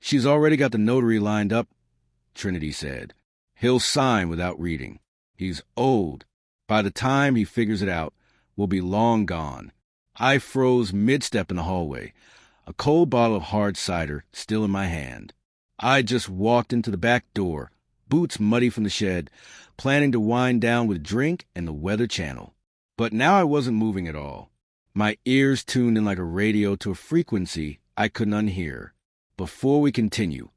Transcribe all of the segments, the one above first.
She's already got the notary lined up, Trinity said. He'll sign without reading. He's old. By the time he figures it out, we'll be long gone. I froze mid-step in the hallway, a cold bottle of hard cider still in my hand. I just walked into the back door, boots muddy from the shed, planning to wind down with drink and the Weather Channel. But now I wasn't moving at all. My ears tuned in like a radio to a frequency I couldn't unhear. Before we continue,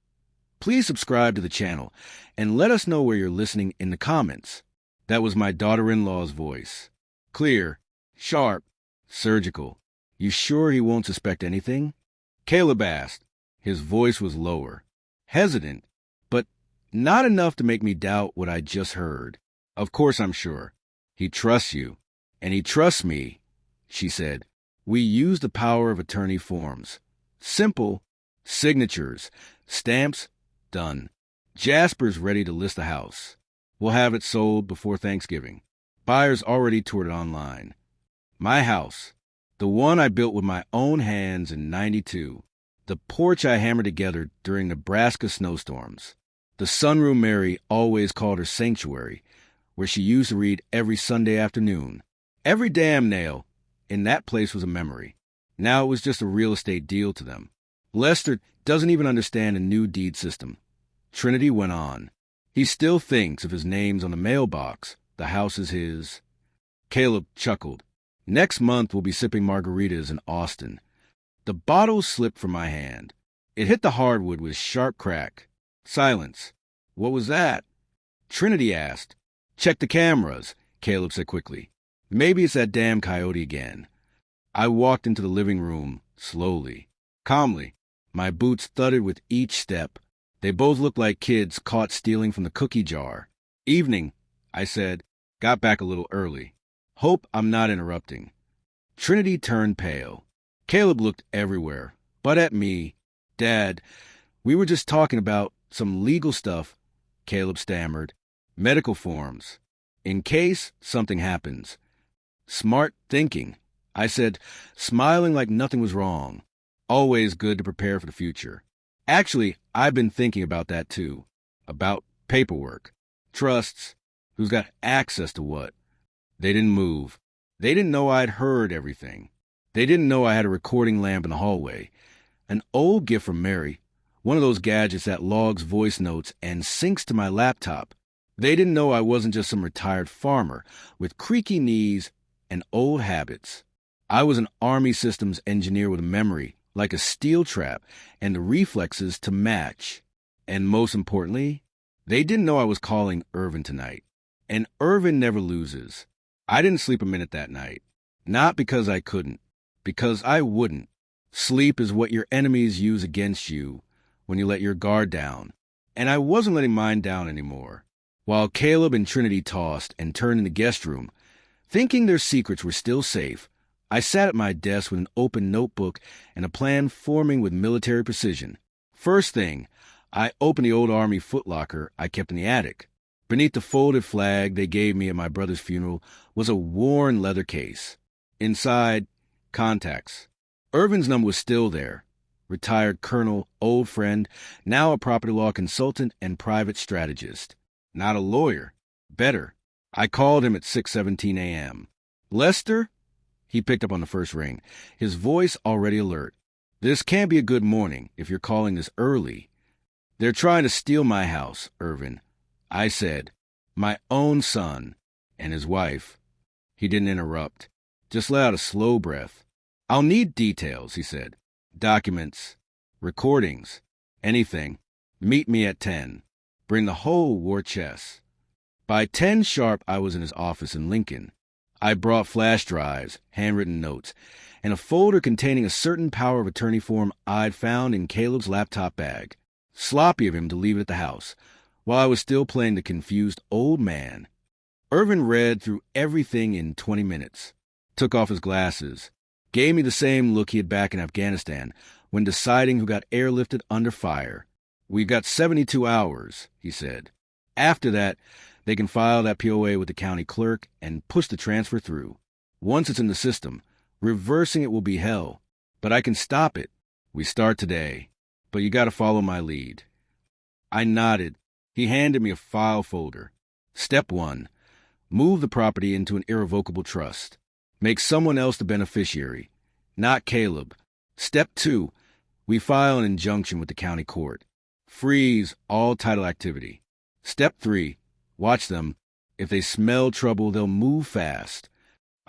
please subscribe to the channel and let us know where you're listening in the comments. That was my daughter-in-law's voice. Clear, sharp, surgical. You sure he won't suspect anything? Caleb asked. His voice was lower, hesitant, but not enough to make me doubt what I just heard. Of course I'm sure. He trusts you, and he trusts me, she said. We use the power of attorney forms. Simple. Signatures. Stamps. Done. Jasper's ready to list the house. We'll have it sold before Thanksgiving. Buyers already toured it online. My house. The one I built with my own hands in '92. The porch I hammered together during Nebraska snowstorms. The sunroom Mary always called her sanctuary, where she used to read every Sunday afternoon. Every damn nail in that place was a memory. Now it was just a real estate deal to them. Lester doesn't even understand the new deed system. Trinity went on. He still thinks if his name's on the mailbox, the house is his. Caleb chuckled. Next month we'll be sipping margaritas in Austin. The bottle slipped from my hand. It hit the hardwood with a sharp crack. Silence. What was that? Trinity asked. Check the cameras, Caleb said quickly. Maybe it's that damn coyote again. I walked into the living room, slowly, calmly. My boots thudded with each step. They both looked like kids caught stealing from the cookie jar. Evening, I said. Got back a little early. Hope I'm not interrupting. Trinity turned pale. Caleb looked everywhere, but at me. Dad, we were just talking about some legal stuff, Caleb stammered. Medical forms. In case something happens. Smart thinking, I said, smiling like nothing was wrong. Always good to prepare for the future. Actually, I've been thinking about that too. About paperwork. Trusts. Who's got access to what? They didn't move. They didn't know I'd heard everything. They didn't know I had a recording lamp in the hallway. An old gift from Mary. One of those gadgets that logs voice notes and syncs to my laptop. They didn't know I wasn't just some retired farmer with creaky knees and old habits. I was an Army systems engineer with a memory, like a steel trap, and the reflexes to match. And most importantly, they didn't know I was calling Irvin tonight. And Irvin never loses. I didn't sleep a minute that night. Not because I couldn't, because I wouldn't. Sleep is what your enemies use against you when you let your guard down. And I wasn't letting mine down anymore. While Caleb and Trinity tossed and turned in the guest room, thinking their secrets were still safe, I sat at my desk with an open notebook and a plan forming with military precision. First thing, I opened the old Army footlocker I kept in the attic. Beneath the folded flag they gave me at my brother's funeral was a worn leather case. Inside, contacts. Irvin's number was still there. Retired colonel, old friend, now a property law consultant and private strategist. Not a lawyer. Better. I called him at 6:17 a.m. Lester? He picked up on the first ring, his voice already alert. This can't be a good morning if you're calling this early. They're trying to steal my house, Irvin. I said, my own son and his wife. He didn't interrupt, just let out a slow breath. I'll need details, he said. Documents, recordings, anything. Meet me at 10. Bring the whole war chest. By 10 sharp, I was in his office in Lincoln. I brought flash drives, handwritten notes, and a folder containing a certain power of attorney form I'd found in Caleb's laptop bag. Sloppy of him to leave it at the house, while I was still playing the confused old man. Irvin read through everything in 20 minutes, took off his glasses, gave me the same look he had back in Afghanistan when deciding who got airlifted under fire. We've got 72 hours, he said. After that, they can file that POA with the county clerk and push the transfer through. Once it's in the system, reversing it will be hell. But I can stop it. We start today. but you gotta follow my lead. I nodded. He handed me a file folder. Step 1. Move the property into an irrevocable trust. Make someone else the beneficiary, not Caleb. Step 2. We file an injunction with the county court. Freeze all title activity. Step 3. Watch them. If they smell trouble, they'll move fast.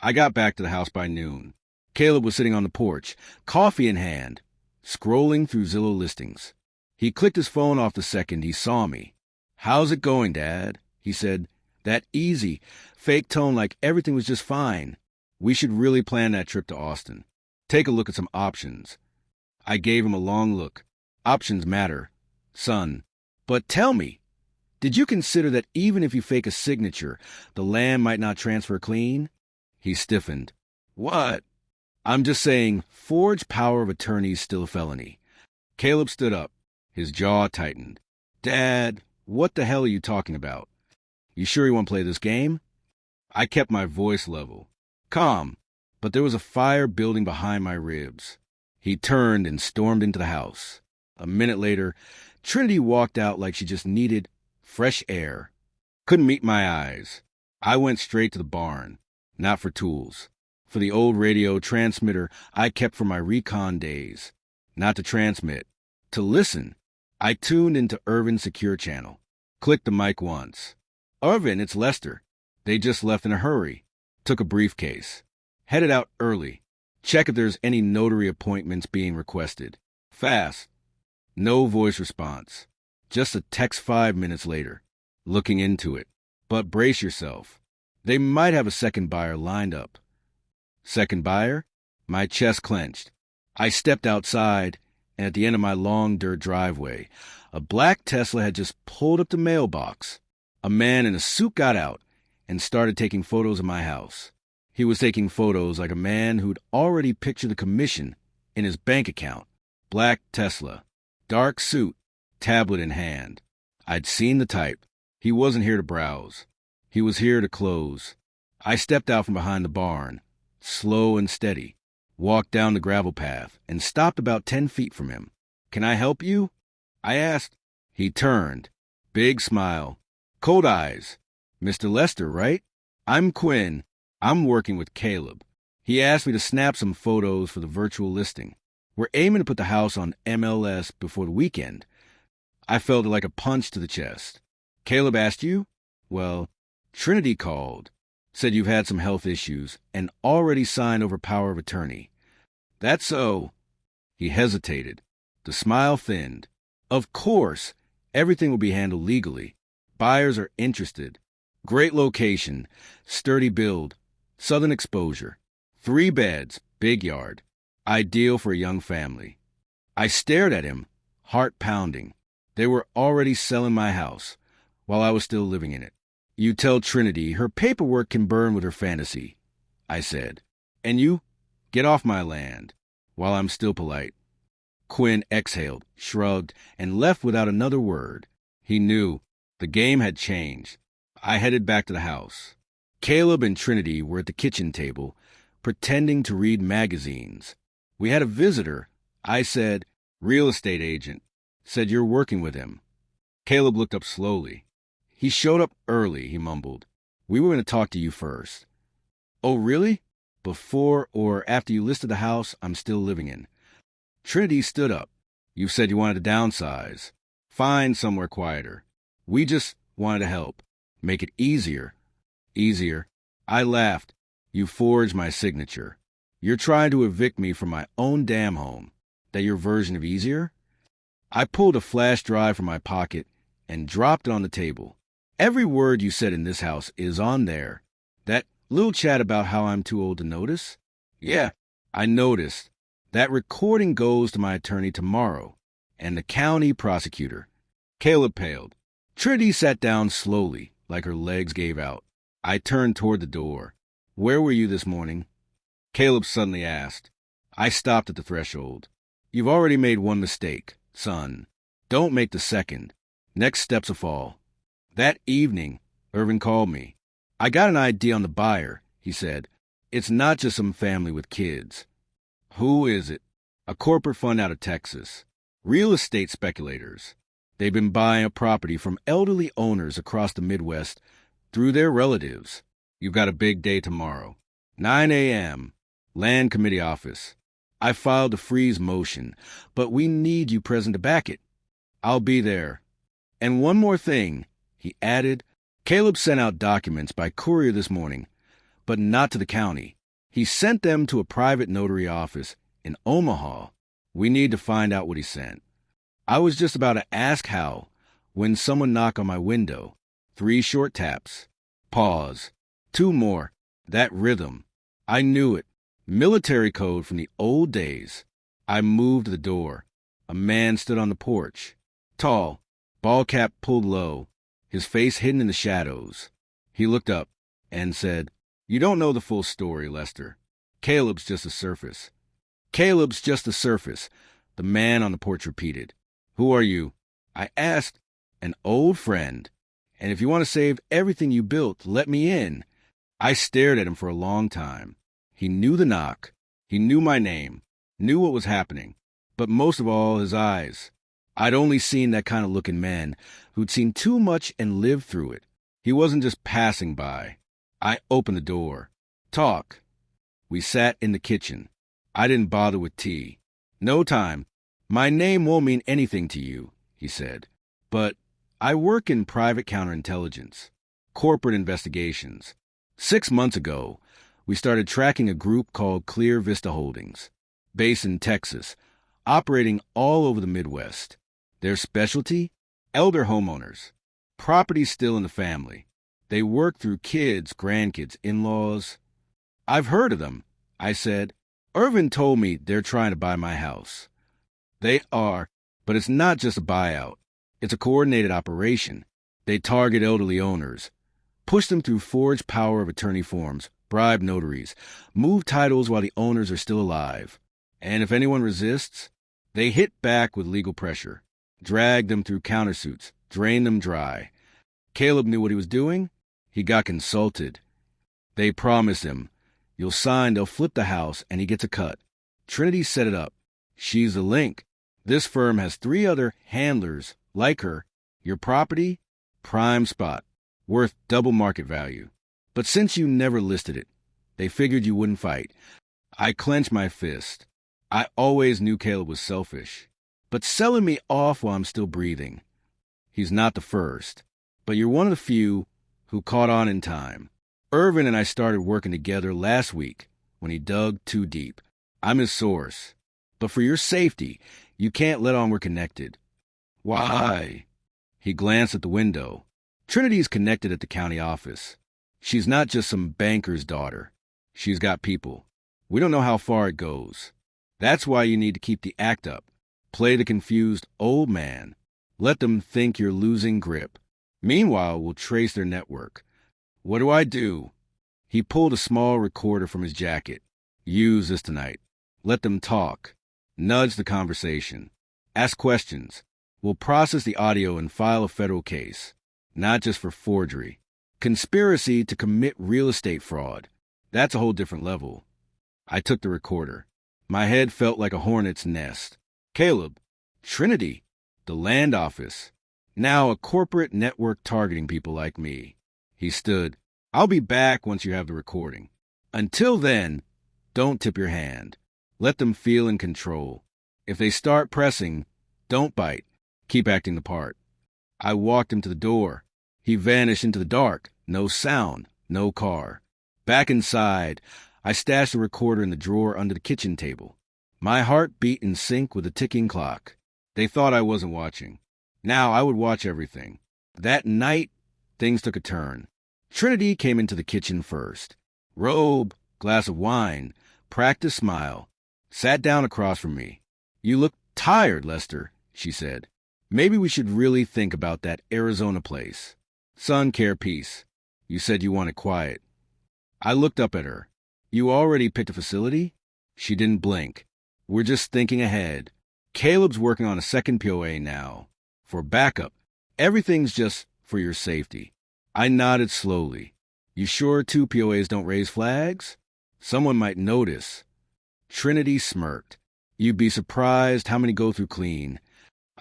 I got back to the house by noon. Caleb was sitting on the porch, coffee in hand, scrolling through Zillow listings. He clicked his phone off the second he saw me. "How's it going, Dad?" he said. That easy, fake tone like everything was just fine. "We should really plan that trip to Austin. Take a look at some options." I gave him a long look. Options matter, son. But tell me, did you consider that even if you fake a signature, the land might not transfer clean? He stiffened. What? I'm just saying, forged power of attorney is still a felony. Caleb stood up. His jaw tightened. Dad, what the hell are you talking about? You sure you want to play this game? I kept my voice level. Calm, but there was a fire building behind my ribs. He turned and stormed into the house. A minute later, Trinity walked out like she just needed fresh air. Couldn't meet my eyes. I went straight to the barn, not for tools. For the old radio transmitter I kept from my recon days. Not to transmit, to listen. I tuned into Irvin's secure channel. Clicked the mic once. Irvin, it's Lester. They just left in a hurry. Took a briefcase. Headed out early. Check if there's any notary appointments being requested. Fast. No voice response. Just a text 5 minutes later. Looking into it. But brace yourself. They might have a second buyer lined up. Second buyer? My chest clenched. I stepped outside, and at the end of my long dirt driveway, a black Tesla had just pulled up the mailbox. A man in a suit got out and started taking photos of my house. He was taking photos like a man who'd already pictured the commission in his bank account. Black Tesla. Dark suit. Tablet in hand. I'd seen the type. He wasn't here to browse. He was here to close. I stepped out from behind the barn, slow and steady, walked down the gravel path, and stopped about 10 feet from him. Can I help you? I asked. He turned. Big smile. Cold eyes. Mr. Lester, right? I'm Quinn. I'm working with Caleb. He asked me to snap some photos for the virtual listing. We're aiming to put the house on MLS before the weekend. I felt it like a punch to the chest. Caleb asked you? Well, Trinity called. Said you've had some health issues and already signed over power of attorney. That's so. He hesitated. The smile thinned. Of course, everything will be handled legally. Buyers are interested. Great location, sturdy build, southern exposure. 3 beds, big yard. Ideal for a young family. I stared at him, heart pounding. They were already selling my house, while I was still living in it. You tell Trinity her paperwork can burn with her fantasy, I said. And you, get off my land, while I'm still polite. Quinn exhaled, shrugged, and left without another word. He knew. The game had changed. I headed back to the house. Caleb and Trinity were at the kitchen table, pretending to read magazines. We had a visitor. I said, real estate agent. Said you're working with him. Caleb looked up slowly. He showed up early, he mumbled. We were going to talk to you first. Oh, really? Before or after you listed the house I'm still living in. Trinity stood up. You said you wanted to downsize. Find somewhere quieter. We just wanted to help. Make it easier. Easier. I laughed. You forged my signature. You're trying to evict me from my own damn home. That your version of easier? I pulled a flash drive from my pocket and dropped it on the table. Every word you said in this house is on there. That little chat about how I'm too old to notice? Yeah, I noticed. That recording goes to my attorney tomorrow, and the county prosecutor. Caleb paled. Trinity sat down slowly, like her legs gave out. I turned toward the door. Where were you this morning? Caleb suddenly asked. I stopped at the threshold. You've already made one mistake, son. Don't make the second. Next step's a fall. That evening, Irvin called me. I got an idea on the buyer, he said. It's not just some family with kids. Who is it? A corporate fund out of Texas. Real estate speculators. They've been buying a property from elderly owners across the Midwest through their relatives. You've got a big day tomorrow. 9 a.m. Land Committee office. I filed a freeze motion, but we need you present to back it. I'll be there. And one more thing, he added. Caleb sent out documents by courier this morning, but not to the county. He sent them to a private notary office in Omaha. We need to find out what he sent. I was just about to ask how when someone knocked on my window. 3 short taps. Pause. 2 more. That rhythm. I knew it. Military code from the old days. I moved to the door. A man stood on the porch. Tall, ball cap pulled low, his face hidden in the shadows. He looked up and said, "You don't know the full story, Lester. Caleb's just the surface." "Caleb's just the surface," the man on the porch repeated. "Who are you?" I asked. "An old friend. And if you want to save everything you built, let me in." I stared at him for a long time. He knew the knock. He knew my name, knew what was happening, but most of all, his eyes. I'd only seen that kind of look in men who'd seen too much and lived through it. He wasn't just passing by. I opened the door. "Talk." We sat in the kitchen. I didn't bother with tea. "No time. My name won't mean anything to you," he said. "But I work in private counterintelligence, corporate investigations. 6 months ago, we started tracking a group called Clear Vista Holdings, based in Texas, operating all over the Midwest. Their specialty? Elder homeowners. Property still in the family. They work through kids, grandkids, in-laws. "I've heard of them," I said. "Irvin told me they're trying to buy my house." "They are, but it's not just a buyout. It's a coordinated operation. They target elderly owners, push them through forged power of attorney forms, bribe notaries, move titles while the owners are still alive. And if anyone resists, they hit back with legal pressure, drag them through countersuits, drain them dry." Caleb knew what he was doing. He got consulted. They promised him, "You'll sign, they'll flip the house, and he gets a cut." Trinity set it up. She's the link. This firm has 3 other handlers like her. Your property? Prime spot. Worth double market value. But since you never listed it, they figured you wouldn't fight. I clenched my fist. I always knew Caleb was selfish. But selling me off while I'm still breathing. He's not the first. But you're one of the few who caught on in time. Irvin and I started working together last week when he dug too deep. I'm his source. But for your safety, you can't let on we're connected." "Why?" He glanced at the window. "Trinity's connected at the county office. She's not just some banker's daughter. She's got people. We don't know how far it goes. That's why you need to keep the act up. Play the confused old man. Let them think you're losing grip. Meanwhile, we'll trace their network." "What do I do?" He pulled a small recorder from his jacket. "Use this tonight. Let them talk. Nudge the conversation. Ask questions. We'll process the audio and file a federal case. Not just for forgery. Conspiracy to commit real estate fraud. That's a whole different level." I took the recorder. My head felt like a hornet's nest. Caleb. Trinity. The land office. Now a corporate network targeting people like me. He stood. "I'll be back once you have the recording. Until then, don't tip your hand. Let them feel in control. If they start pressing, don't bite. Keep acting the part." I walked him to the door. He vanished into the dark. No sound, no car. Back inside, I stashed the recorder in the drawer under the kitchen table. My heart beat in sync with the ticking clock. They thought I wasn't watching. Now I would watch everything. That night, things took a turn. Trinity came into the kitchen first. Robe, glass of wine, practiced smile. Sat down across from me. "You look tired, Lester," she said. "Maybe we should really think about that Arizona place. Sun care peace. You said you wanted quiet." I looked up at her. "You already picked a facility?" She didn't blink. "We're just thinking ahead. Caleb's working on a second POA now. For backup. Everything's just for your safety." I nodded slowly. "You sure 2 POAs don't raise flags? Someone might notice." Trinity smirked. "You'd be surprised how many go through clean.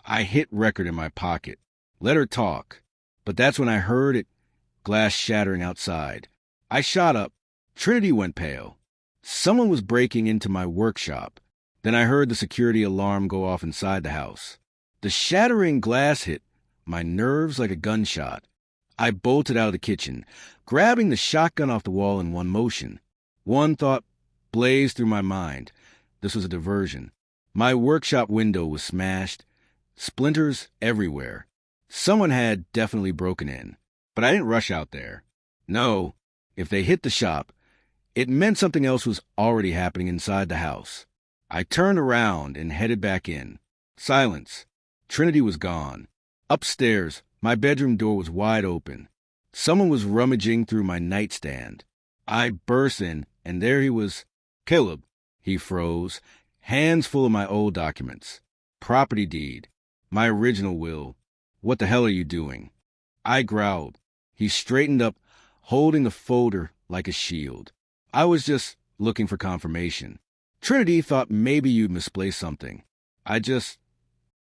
I hit record in my pocket. Let her talk. But that's when I heard it, glass shattering outside. I shot up. Trinity went pale. Someone was breaking into my workshop. Then I heard the security alarm go off inside the house. The shattering glass hit my nerves like a gunshot. I bolted out of the kitchen, grabbing the shotgun off the wall in one motion. One thought blazed through my mind. This was a diversion. My workshop window was smashed. Splinters everywhere. Someone had definitely broken in. But I didn't rush out there. No, if they hit the shop, it meant something else was already happening inside the house. I turned around and headed back in. Silence. Trinity was gone. Upstairs, my bedroom door was wide open. Someone was rummaging through my nightstand. I burst in, and there he was. Caleb. He froze, hands full of my old documents. Property deed. My original will. What the hell are you doing? I growled. He straightened up, holding the folder like a shield. I was just looking for confirmation. Trinity thought maybe you'd misplaced something.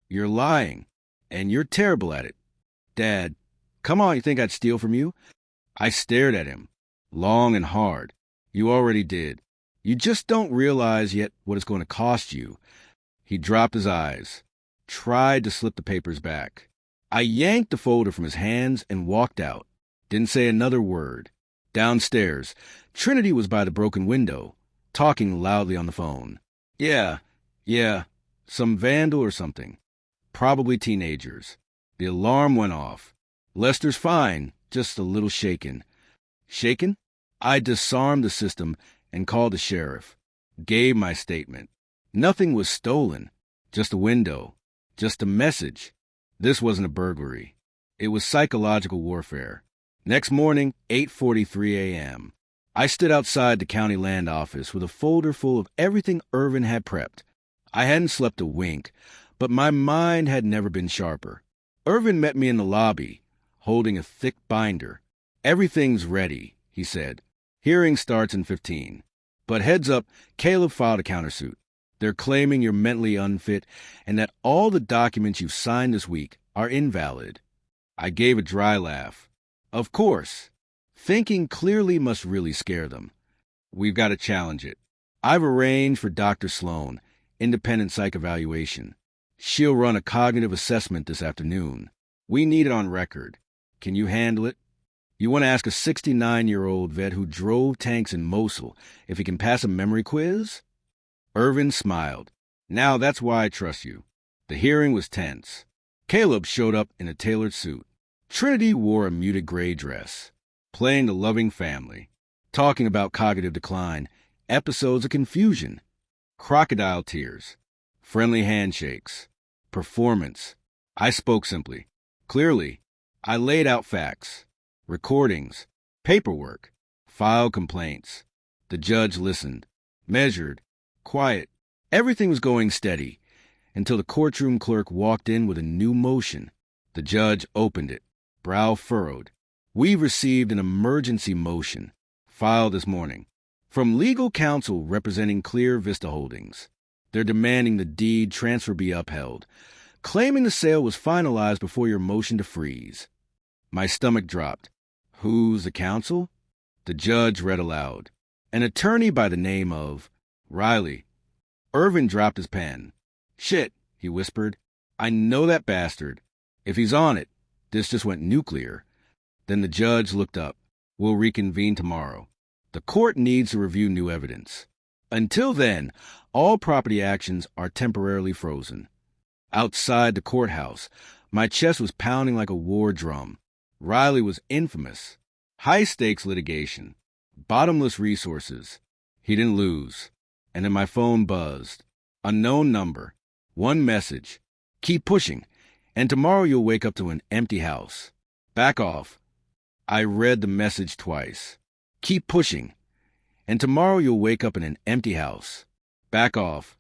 You're lying, and you're terrible at it. Dad, come on, you think I'd steal from you? I stared at him, long and hard. You already did. You just don't realize yet what it's going to cost you. He dropped his eyes, tried to slip the papers back. I yanked the folder from his hands and walked out. Didn't say another word. Downstairs, Trinity was by the broken window, talking loudly on the phone. Yeah, some vandal or something. Probably teenagers. The alarm went off. Lester's fine, just a little shaken. Shaken? I disarmed the system and called the sheriff. Gave my statement. Nothing was stolen. Just a window. Just a message. This wasn't a burglary. It was psychological warfare. Next morning, 8:43 a.m. I stood outside the county land office with a folder full of everything Irvin had prepped. I hadn't slept a wink, but my mind had never been sharper. Irvin met me in the lobby, holding a thick binder. Everything's ready, he said. Hearing starts in 15. But heads up, Caleb filed a countersuit. They're claiming you're mentally unfit and that all the documents you've signed this week are invalid. I gave a dry laugh. Of course. Thinking clearly must really scare them. We've got to challenge it. I've arranged for Dr. Sloan, independent psych evaluation. She'll run a cognitive assessment this afternoon. We need it on record. Can you handle it? You want to ask a 69-year-old vet who drove tanks in Mosul if he can pass a memory quiz? Irvin smiled. Now that's why I trust you. The hearing was tense. Caleb showed up in a tailored suit. Trinity wore a muted gray dress, playing the loving family, talking about cognitive decline, episodes of confusion, crocodile tears, friendly handshakes, performance. I spoke simply, clearly. I laid out facts, recordings, paperwork, filed complaints. The judge listened, measured, quiet. Everything was going steady until the courtroom clerk walked in with a new motion. The judge opened it, brow furrowed. We've received an emergency motion, filed this morning, from legal counsel representing Clear Vista Holdings. They're demanding the deed transfer be upheld, claiming the sale was finalized before your motion to freeze. My stomach dropped. Who's the counsel? The judge read aloud. An attorney by the name of Riley. Irvin dropped his pen. Shit, he whispered. I know that bastard. If he's on it, this just went nuclear. Then the judge looked up. We'll reconvene tomorrow. The court needs to review new evidence. Until then, all property actions are temporarily frozen. Outside the courthouse, my chest was pounding like a war drum. Riley was infamous. High-stakes litigation. Bottomless resources. He didn't lose. And then my phone buzzed. Unknown number. One message. Keep pushing, and tomorrow you'll wake up to an empty house. Back off. I read the message twice. Keep pushing, and tomorrow you'll wake up in an empty house. Back off.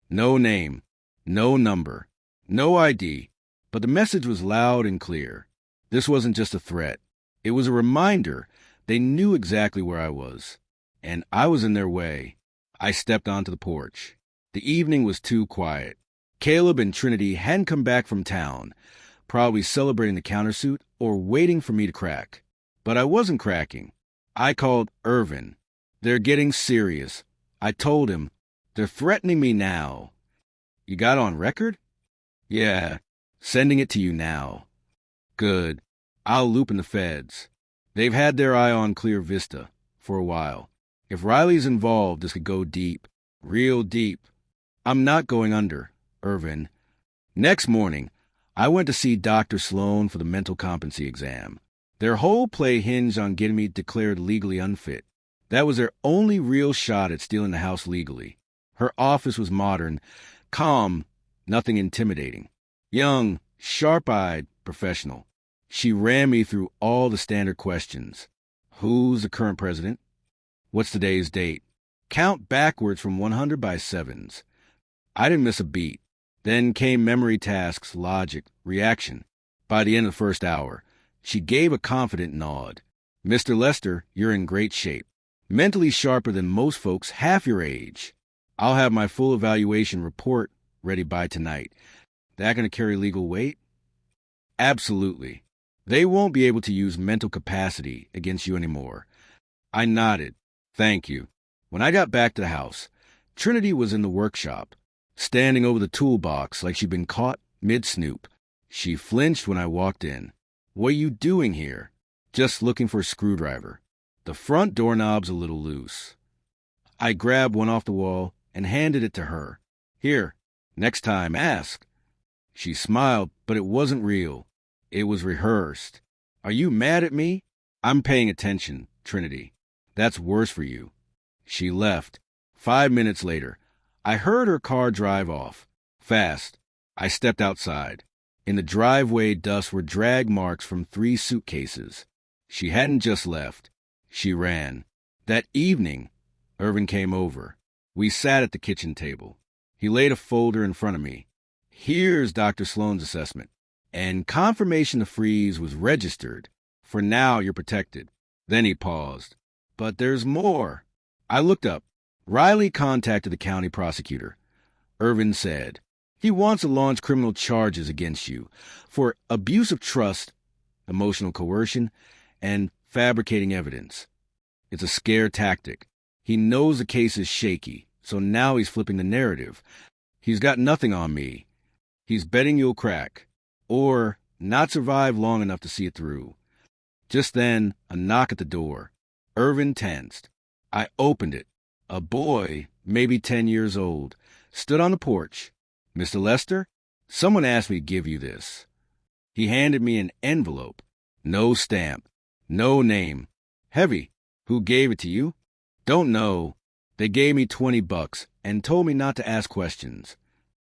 No name, no number, no ID, but the message was loud and clear. This wasn't just a threat. It was a reminder. They knew exactly where I was, and I was in their way. I stepped onto the porch. The evening was too quiet. Caleb and Trinity hadn't come back from town, probably celebrating the countersuit or waiting for me to crack. But I wasn't cracking. I called Irvin. They're getting serious. I told him. They're threatening me now. You got on record? Yeah. Sending it to you now. Good. I'll loop in the feds. They've had their eye on Clear Vista for a while. If Riley's involved, this could go deep. Real deep. I'm not going under, Irvin. Next morning, I went to see Dr. Sloan for the mental competency exam. Their whole play hinged on getting me declared legally unfit. That was their only real shot at stealing the house legally. Her office was modern, calm, nothing intimidating. Young, sharp-eyed, professional. She ran me through all the standard questions. Who's the current president? What's today's date? Count backwards from 100 by sevens. I didn't miss a beat. Then came memory tasks, logic, reaction. By the end of the first hour, she gave a confident nod. Mr. Lester, you're in great shape. Mentally sharper than most folks half your age. I'll have my full evaluation report ready by tonight. That going to carry legal weight? Absolutely. They won't be able to use mental capacity against you anymore. I nodded. Thank you. When I got back to the house, Trinity was in the workshop, standing over the toolbox like she'd been caught mid-snoop. She flinched when I walked in. What are you doing here? Just looking for a screwdriver. The front doorknob's a little loose. I grabbed one off the wall and handed it to her. Here, next time, ask. She smiled, but it wasn't real. It was rehearsed. Are you mad at me? I'm paying attention, Trinity. That's worse for you. She left. 5 minutes later, I heard her car drive off. Fast. I stepped outside. In the driveway dust were drag marks from 3 suitcases. She hadn't just left. She ran. That evening, Irvin came over. We sat at the kitchen table. He laid a folder in front of me. Here's Dr. Sloan's assessment. And confirmation the freeze was registered. For now, you're protected. Then he paused. But there's more. I looked up. Riley contacted the county prosecutor. Irvin said, he wants to launch criminal charges against you for abuse of trust, emotional coercion, and fabricating evidence. It's a scare tactic. He knows the case is shaky, so now he's flipping the narrative. He's got nothing on me. He's betting you'll crack, or not survive long enough to see it through. Just then, a knock at the door. Irvin tensed. I opened it. A boy, maybe 10 years old, stood on the porch. Mr. Lester, someone asked me to give you this. He handed me an envelope. No stamp. No name. Heavy. Who gave it to you? Don't know. They gave me $20 and told me not to ask questions.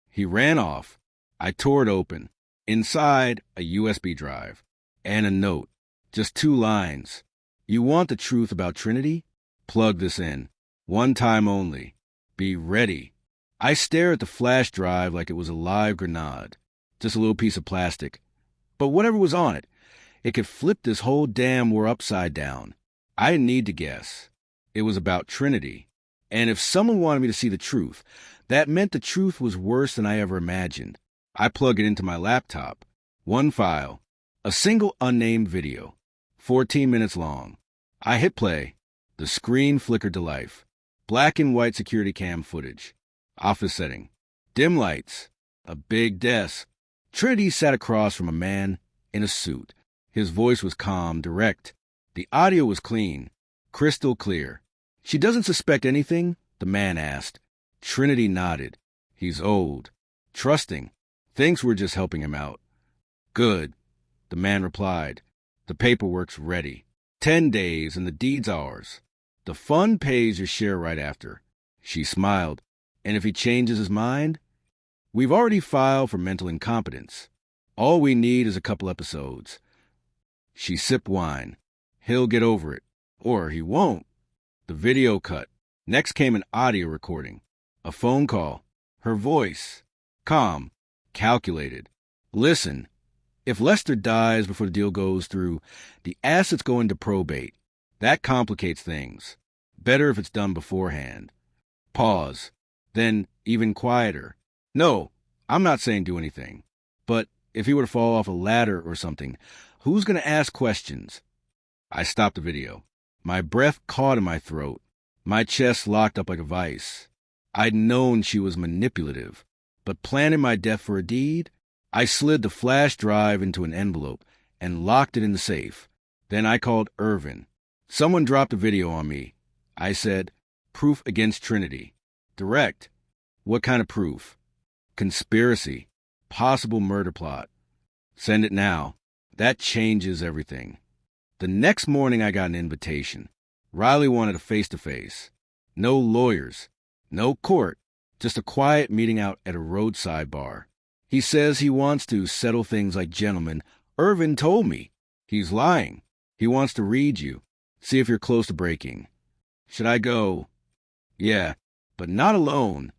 He ran off. I tore it open. Inside, a USB drive. And a note. Just 2 lines. You want the truth about Trinity? Plug this in. One time only. Be ready. I stare at the flash drive like it was a live grenade. Just a little piece of plastic. But whatever was on it, it could flip this whole damn war upside down. I didn't need to guess. It was about Trinity. And if someone wanted me to see the truth, that meant the truth was worse than I ever imagined. I plug it into my laptop. 1 file. A single unnamed video. 14 minutes long. I hit play. The screen flickered to life. Black and white security cam footage. Office setting. Dim lights. A big desk. Trinity sat across from a man in a suit. His voice was calm, direct. The audio was clean. Crystal clear. She doesn't suspect anything? The man asked. Trinity nodded. He's old. Trusting. Thinks we're just helping him out. Good. The man replied. The paperwork's ready. 10 days and the deed's ours. The fund pays your share right after. She smiled. And if he changes his mind? We've already filed for mental incompetence. All we need is a couple episodes. She sipped wine. He'll get over it. Or he won't. The video cut. Next came an audio recording. A phone call. Her voice. Calm. Calculated. Listen. If Lester dies before the deal goes through, the assets go into probate. That complicates things. Better if it's done beforehand. Pause. Then, even quieter. No, I'm not saying do anything, but if he were to fall off a ladder or something, who's going to ask questions? I stopped the video. My breath caught in my throat. My chest locked up like a vice. I'd known she was manipulative, but planning my death for a deed? I slid the flash drive into an envelope and locked it in the safe. Then I called Irvin. Someone dropped a video on me. I said, proof against Trinity. Direct. What kind of proof? Conspiracy. Possible murder plot. Send it now. That changes everything. The next morning I got an invitation. Riley wanted a face-to-face. No lawyers. No court. Just a quiet meeting out at a roadside bar. He says he wants to settle things like gentlemen. Irvin told me. He's lying. He wants to read you. See if you're close to breaking. Should I go? Yeah, but not alone.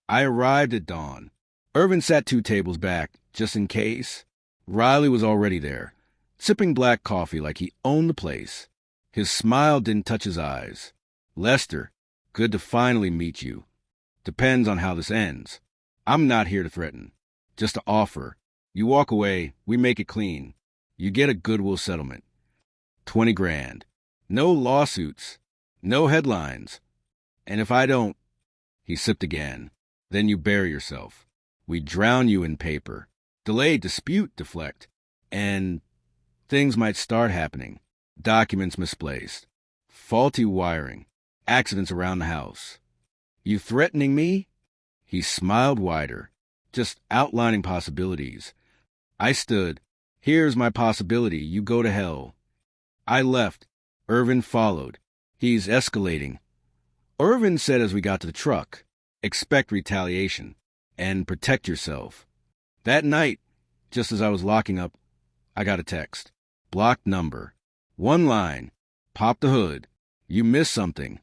I arrived at dawn. Irvin sat 2 tables back, just in case. Riley was already there, sipping black coffee like he owned the place. His smile didn't touch his eyes. Lester, good to finally meet you. Depends on how this ends. I'm not here to threaten, just to offer. You walk away, we make it clean. You get a goodwill settlement. 20 grand. No lawsuits. No headlines. And if I don't... He sipped again. Then you bury yourself. We drown you in paper. Delay, dispute, deflect. And things might start happening. Documents misplaced. Faulty wiring. Accidents around the house. You threatening me? He smiled wider, just outlining possibilities. I stood. Here's my possibility. You go to hell. I left. Irvin followed. He's escalating. Irvin said as we got to the truck, expect retaliation and protect yourself. That night, just as I was locking up, I got a text. Blocked number. 1 line. Pop the hood. You missed something.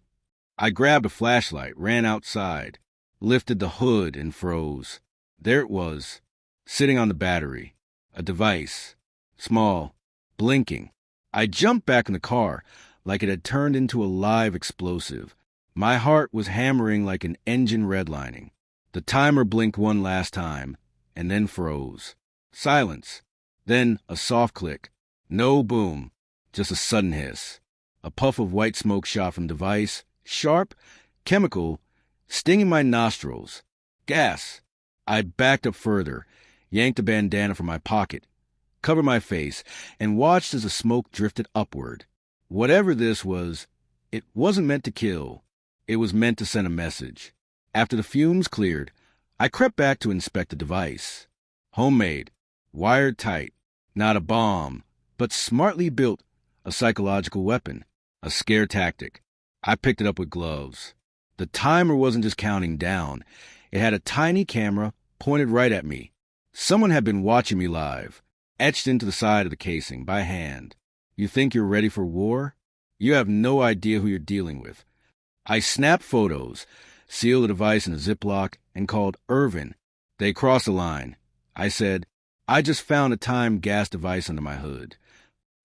I grabbed a flashlight, ran outside, lifted the hood and froze. There it was, sitting on the battery. A device. Small. Blinking. I jumped back in the car like it had turned into a live explosive. My heart was hammering like an engine redlining. The timer blinked one last time, and then froze. Silence. Then a soft click. No boom. Just a sudden hiss. A puff of white smoke shot from device. Sharp. Chemical. Stinging my nostrils. Gas. I backed up further, yanked a bandana from my pocket, covered my face, and watched as the smoke drifted upward. Whatever this was, it wasn't meant to kill. It was meant to send a message. After the fumes cleared, I crept back to inspect the device. Homemade, wired tight, not a bomb, but smartly built, a psychological weapon, a scare tactic. I picked it up with gloves. The timer wasn't just counting down. It had a tiny camera pointed right at me. Someone had been watching me live, etched into the side of the casing by hand. You think you're ready for war? You have no idea who you're dealing with. I snapped photos, sealed the device in a Ziploc, and called Irvin. They crossed the line. I said, I just found a timed gas device under my hood.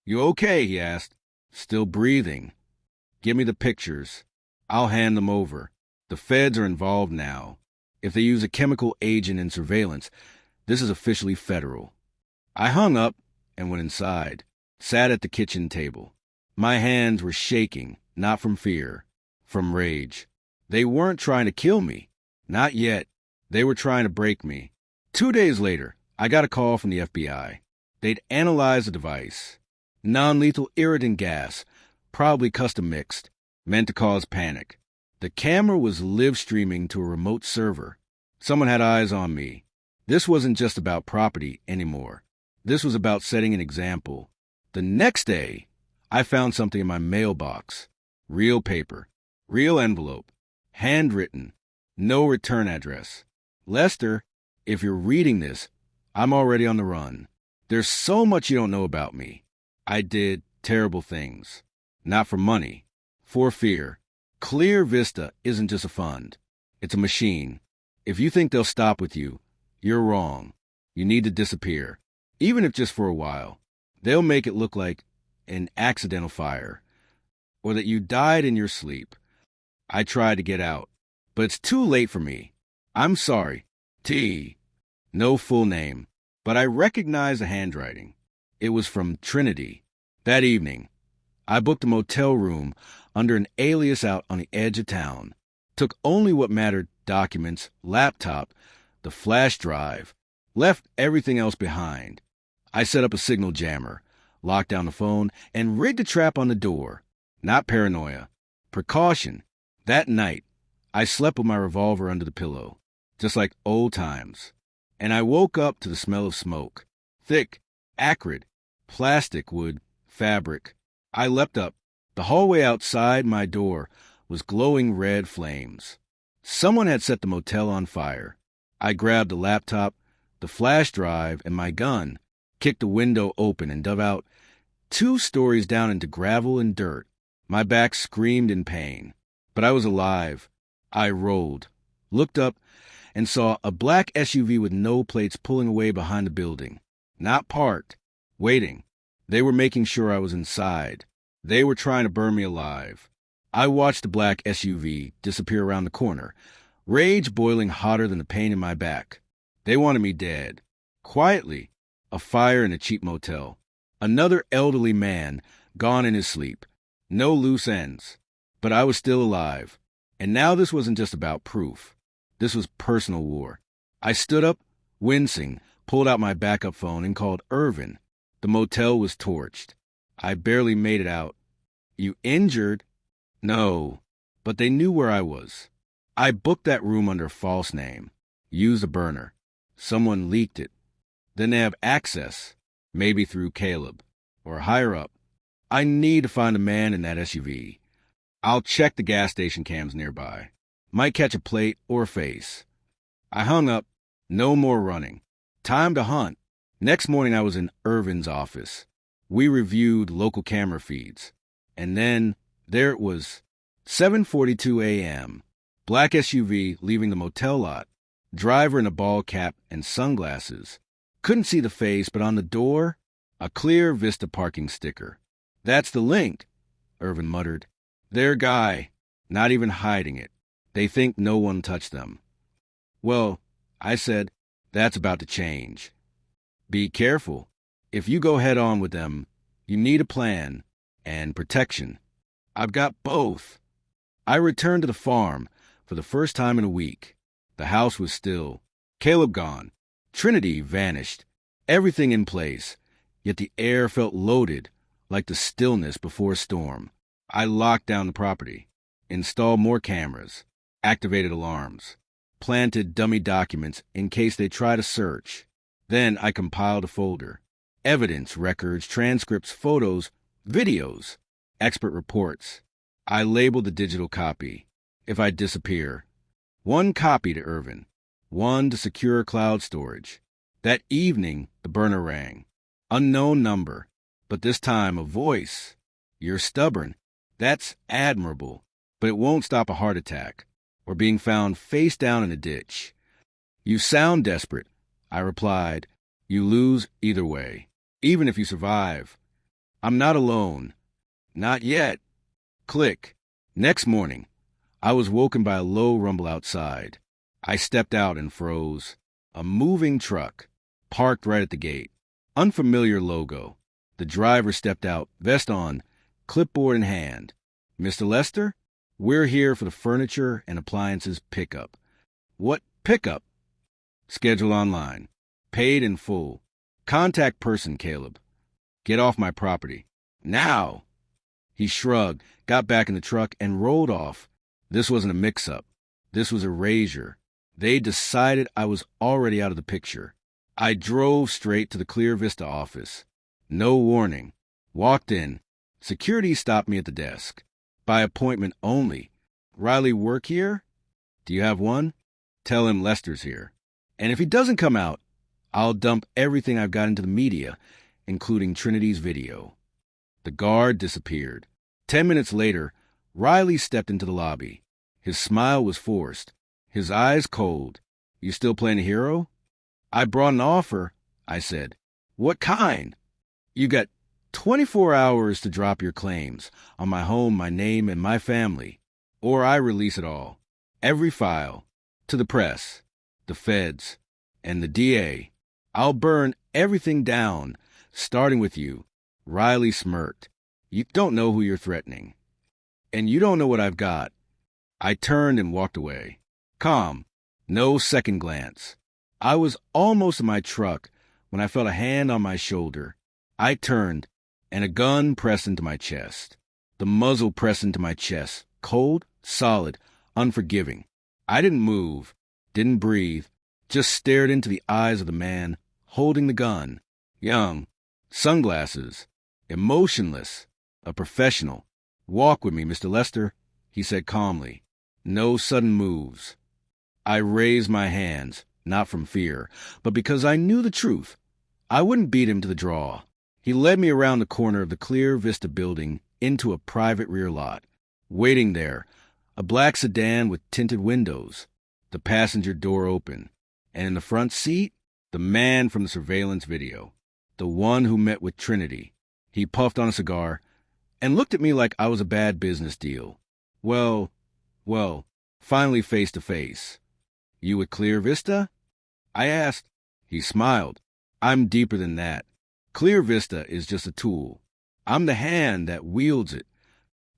You okay? He asked. Still breathing. Give me the pictures. I'll hand them over. The feds are involved now. If they use a chemical agent in surveillance, this is officially federal. I hung up and went inside, sat at the kitchen table. My hands were shaking, not from fear, from rage. They weren't trying to kill me. Not yet. They were trying to break me. 2 days later, I got a call from the FBI. They'd analyzed the device. Non-lethal irritant gas, probably custom mixed, meant to cause panic. The camera was live streaming to a remote server. Someone had eyes on me. This wasn't just about property anymore. This was about setting an example. The next day, I found something in my mailbox. Real paper. Real envelope. Handwritten. No return address. Lester, if you're reading this, I'm already on the run. There's so much you don't know about me. I did terrible things. Not for money. For fear. Clear Vista isn't just a fund. It's a machine. If you think they'll stop with you, you're wrong. You need to disappear. Even if just for a while. They'll make it look like an accidental fire. Or that you died in your sleep. I tried to get out. But it's too late for me. I'm sorry. T. No full name, but I recognized the handwriting. It was from Trinity. That evening, I booked a motel room under an alias out on the edge of town. Took only what mattered: documents, laptop, the flash drive. Left everything else behind. I set up a signal jammer, locked down the phone, and rigged a trap on the door. Not paranoia. Precaution. That night, I slept with my revolver under the pillow, just like old times. And I woke up to the smell of smoke. Thick, acrid, plastic wood, fabric. I leapt up. The hallway outside my door was glowing red flames. Someone had set the motel on fire. I grabbed the laptop, the flash drive, and my gun, kicked the window open, and dove out 2 stories down into gravel and dirt. My back screamed in pain, but I was alive. I rolled, looked up, and saw a black SUV with no plates pulling away behind the building. Not parked, waiting. They were making sure I was inside. They were trying to burn me alive. I watched the black SUV disappear around the corner, rage boiling hotter than the pain in my back. They wanted me dead. Quietly, a fire in a cheap motel. Another elderly man, gone in his sleep. No loose ends. But I was still alive. And now this wasn't just about proof. This was personal war. I stood up, wincing, pulled out my backup phone, and called Irvin. The motel was torched. I barely made it out. "You injured?" "No." But they knew where I was. I booked that room under a false name. Used a burner. Someone leaked it. Then they have access, maybe through Caleb, or higher up. I need to find a man in that SUV. I'll check the gas station cams nearby. Might catch a plate or a face. I hung up. No more running. Time to hunt. Next morning I was in Irvin's office. We reviewed local camera feeds. And then, there it was, 7:42 a.m. Black SUV leaving the motel lot. Driver in a ball cap and sunglasses. Couldn't see the face, but on the door, a clear Vista parking sticker. "That's the link," Irvin muttered. "Their guy, not even hiding it. They think no one touched them." "Well," I said, "that's about to change. Be careful. If you go head on with them, you need a plan and protection. I've got both." I returned to the farm for the first time in a week. The house was still. Caleb gone. Trinity vanished. Everything in place. Yet the air felt loaded, like the stillness before a storm. I locked down the property. Installed more cameras. Activated alarms. Planted dummy documents in case they try to search. Then I compiled a folder. Evidence, records, transcripts, photos, videos, expert reports. I labeled the digital copy. If I disappear, 1 copy to Irvin, 1 to secure cloud storage. That evening, the burner rang. Unknown number, but this time a voice. "You're stubborn. That's admirable, but it won't stop a heart attack or being found face down in a ditch." "You sound desperate," I replied. "You lose either way, even if you survive. I'm not alone. Not yet." Click. Next morning, I was woken by a low rumble outside. I stepped out and froze. A moving truck, parked right at the gate. Unfamiliar logo. The driver stepped out, vest on, clipboard in hand. "Mr. Lester, we're here for the furniture and appliances pickup." "What pickup?" "Schedule online. Paid in full. Contact person, Caleb. Get off my property. Now!" He shrugged, got back in the truck, and rolled off. This wasn't a mix-up. This was erasure. They decided I was already out of the picture. I drove straight to the Clear Vista office. No warning. Walked in. Security stopped me at the desk. "By appointment only." "Riley work here?" "Do you have one?" "Tell him Lester's here. And if he doesn't come out, I'll dump everything I've got into the media, including Trinity's video." The guard disappeared. 10 minutes later, Riley stepped into the lobby. His smile was forced. His eyes cold. "You still playing a hero?" "I brought an offer," I said. "What kind?" "You got 24 hours to drop your claims on my home, my name, and my family, or I release it all. Every file. To the press, the feds, And the DA, I'll burn everything down, starting with you. Riley smirked. You don't know who you're threatening. And you don't know what I've got. I turned and walked away. Calm. No second glance. I was almost in my truck when I felt a hand on my shoulder. I turned, and a gun pressed into my chest. The muzzle pressed into my chest, cold, solid, unforgiving. I didn't move, didn't breathe, just stared into the eyes of the man holding the gun. Young, sunglasses, emotionless, a professional. Walk with me, Mr. Lester, he said calmly. No sudden moves. I raised my hands, not from fear, but because I knew the truth. I wouldn't beat him to the draw. He led me around the corner of the Clear Vista building into a private rear lot. Waiting there, a black sedan with tinted windows, the passenger door open, and in the front seat, the man from the surveillance video, the one who met with Trinity. He puffed on a cigar and looked at me like I was a bad business deal. Well, finally face to face. You at Clear Vista? I asked. He smiled. I'm deeper than that. Clear Vista is just a tool. I'm the hand that wields it.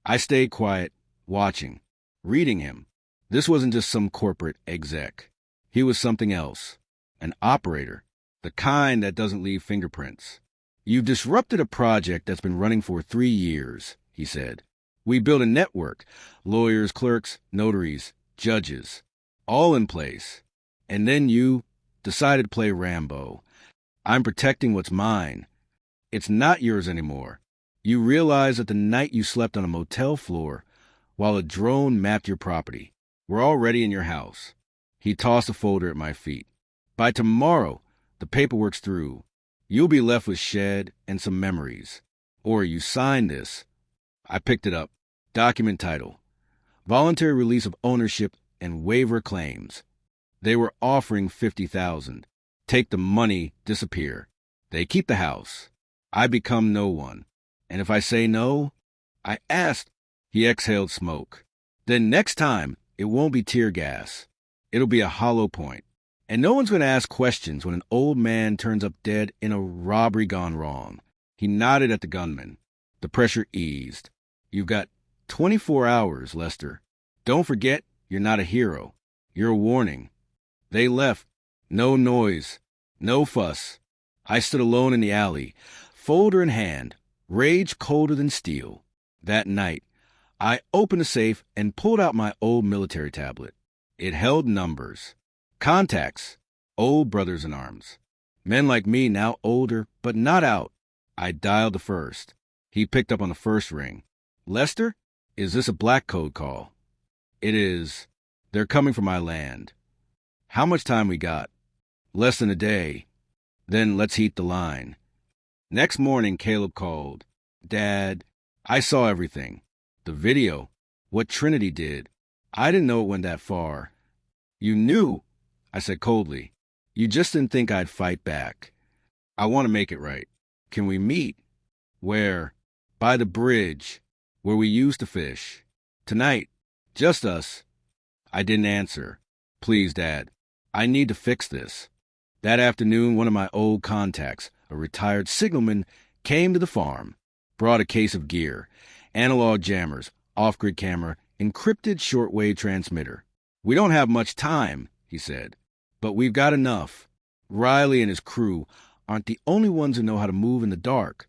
I stayed quiet, watching, reading him. This wasn't just some corporate exec. He was something else. An operator. The kind that doesn't leave fingerprints. You've disrupted a project that's been running for 3 years, he said. We built a network. Lawyers, clerks, notaries, judges. All in place. And then you decided to play Rambo. I'm protecting what's mine. It's not yours anymore. You realize that the night you slept on a motel floor while a drone mapped your property. We're already in your house. He tossed a folder at my feet. By tomorrow, the paperwork's through. You'll be left with shed and some memories. Or you sign this. I picked it up. Document title. Voluntary release of ownership and waiver claims. They were offering $50,000. Take the money, disappear. They keep the house. I become no one. And if I say no, I asked. He exhaled smoke. Then next time, it won't be tear gas. It'll be a hollow point. And no one's going to ask questions when an old man turns up dead in a robbery gone wrong. He nodded at the gunman. The pressure eased. You've got 24 hours, Lester. Don't forget, you're not a hero. You're a warning. They left. No noise. No fuss. I stood alone in the alley, folder in hand, rage colder than steel. That night, I opened a safe and pulled out my old military tablet. It held numbers. Contacts. Old brothers in arms. Men like me, now older, but not out. I dialed the first. He picked up on the first ring. Lester, is this a black code call? It is. They're coming for my land. How much time we got? Less than a day. Then let's heat the line. Next morning, Caleb called. Dad, I saw everything. The video. What Trinity did. I didn't know it went that far. You knew, I said coldly. You just didn't think I'd fight back. I want to make it right. Can we meet? Where? By the bridge, where we used to fish. Tonight. Just us. I didn't answer. Please, Dad. I need to fix this. That afternoon, one of my old contacts, a retired signalman, came to the farm, brought a case of gear, analog jammers, off-grid camera, encrypted shortwave transmitter. We don't have much time, he said, but we've got enough. Riley and his crew aren't the only ones who know how to move in the dark.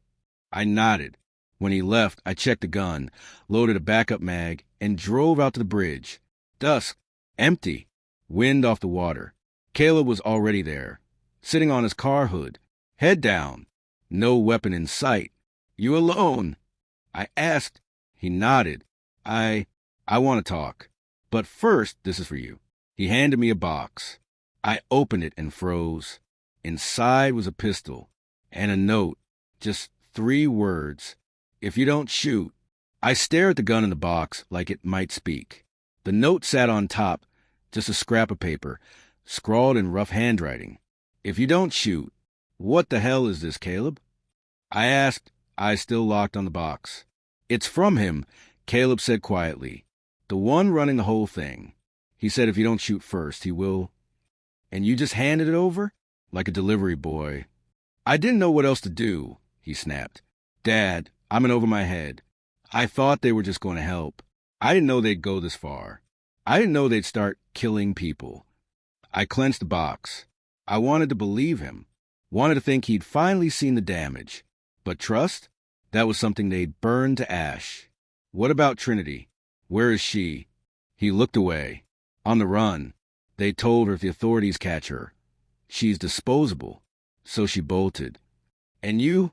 I nodded. When he left, I checked the gun, loaded a backup mag, and drove out to the bridge. Dusk, empty, wind off the water. Caleb was already there, sitting on his car hood, head down, no weapon in sight. You alone? I asked. He nodded. I want to talk. But first, this is for you. He handed me a box. I opened it and froze. Inside was a pistol and a note, just 3 words. If you don't shoot. I stared at the gun in the box like it might speak. The note sat on top, just a scrap of paper, scrawled in rough handwriting. If you don't shoot. What the hell is this, Caleb? I asked, eyes still locked on the box. It's from him, Caleb said quietly. The one running the whole thing. He said if you don't shoot first, he will. And you just handed it over? Like a delivery boy. I didn't know what else to do, he snapped. Dad, I'm in over my head. I thought they were just going to help. I didn't know they'd go this far. I didn't know they'd start killing people. I clenched the box. I wanted to believe him. Wanted to think he'd finally seen the damage. But trust? That was something they'd burned to ash. What about Trinity? Where is she? He looked away. On the run. They told her if the authorities catch her, she's disposable. So she bolted. And you?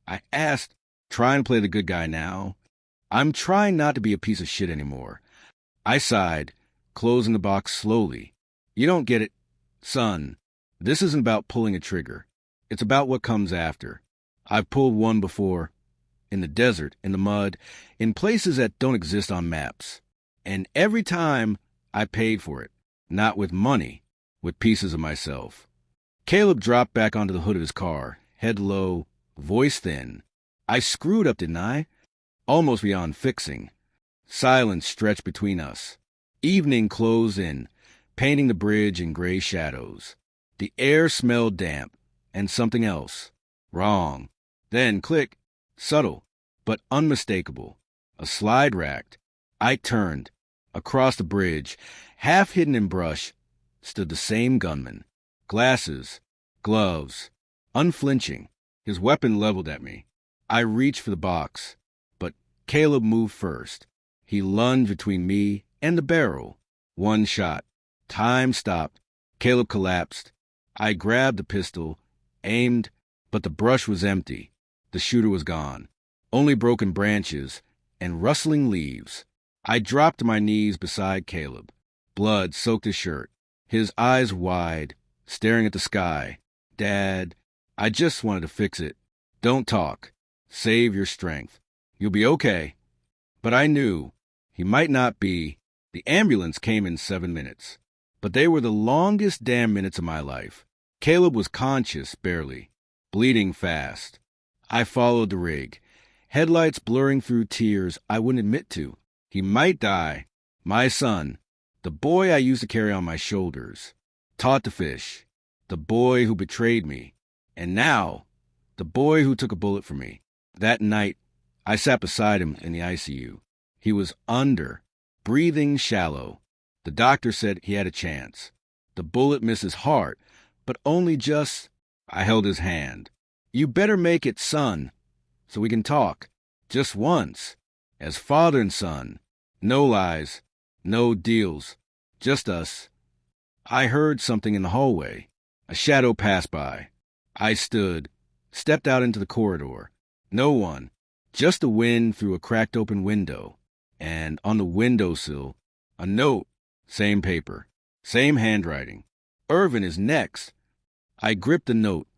I asked, trying to play the good guy now. I'm trying not to be a piece of shit anymore. I sighed, closing the box slowly. You don't get it, son. This isn't about pulling a trigger. It's about what comes after. I've pulled one before. In the desert, in the mud, in places that don't exist on maps. And every time, I paid for it. Not with money, with pieces of myself. Caleb dropped back onto the hood of his car, head low, voice thin. I screwed up, didn't I? Almost beyond fixing. Silence stretched between us. Evening closed in, painting the bridge in gray shadows. The air smelled damp, and something else. Wrong. Then, click, subtle, but unmistakable. A slide racked. I turned. Across the bridge, half hidden in brush, stood the same gunman. Glasses, gloves, unflinching, his weapon leveled at me. I reached for the box, but Caleb moved first. He lunged between me and the barrel. One shot. Time stopped. Caleb collapsed. I grabbed the pistol, aimed, but the brush was empty. The shooter was gone. Only broken branches and rustling leaves. I dropped to my knees beside Caleb. Blood soaked his shirt. His eyes wide, staring at the sky. Dad, I just wanted to fix it. Don't talk. Save your strength. You'll be okay. But I knew he might not be. The ambulance came in 7 minutes. But they were the longest damn minutes of my life. Caleb was conscious, barely. Bleeding fast. I followed the rig. Headlights blurring through tears I wouldn't admit to. He might die. My son. The boy I used to carry on my shoulders. Taught to fish. The boy who betrayed me. And now, the boy who took a bullet for me. That night, I sat beside him in the ICU. He was under, breathing shallow. The doctor said he had a chance. The bullet missed his heart, but only just. I held his hand. You better make it, son, so we can talk. Just once. As father and son. No lies. No deals. Just us. I heard something in the hallway. A shadow passed by. I stood, stepped out into the corridor. No one. Just the wind through a cracked open window. And on the windowsill, a note. Same paper. Same handwriting. Irvin is next. I gripped the note.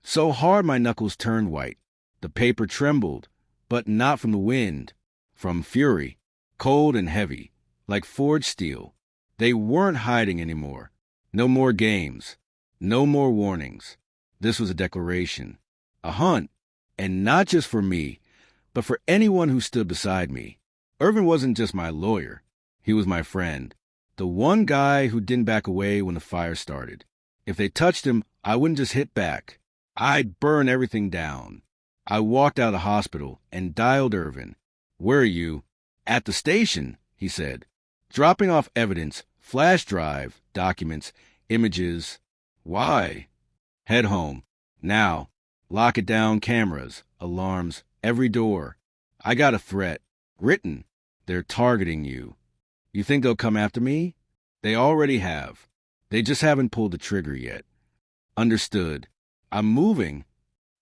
So hard my knuckles turned white. The paper trembled, but not from the wind. From fury. Cold and heavy. Like forged steel. They weren't hiding anymore. No more games. No more warnings. This was a declaration. A hunt. And not just for me, but for anyone who stood beside me. Irvin wasn't just my lawyer. He was my friend. The one guy who didn't back away when the fire started. If they touched him, I wouldn't just hit back. I'd burn everything down. I walked out of the hospital and dialed Irvin. Where are you? At the station, he said. Dropping off evidence, flash drive, documents, images. Why? Head home. Now. Lock it down, cameras, alarms, every door. I got a threat. Written. They're targeting you. You think they'll come after me? They already have. They just haven't pulled the trigger yet. Understood. I'm moving.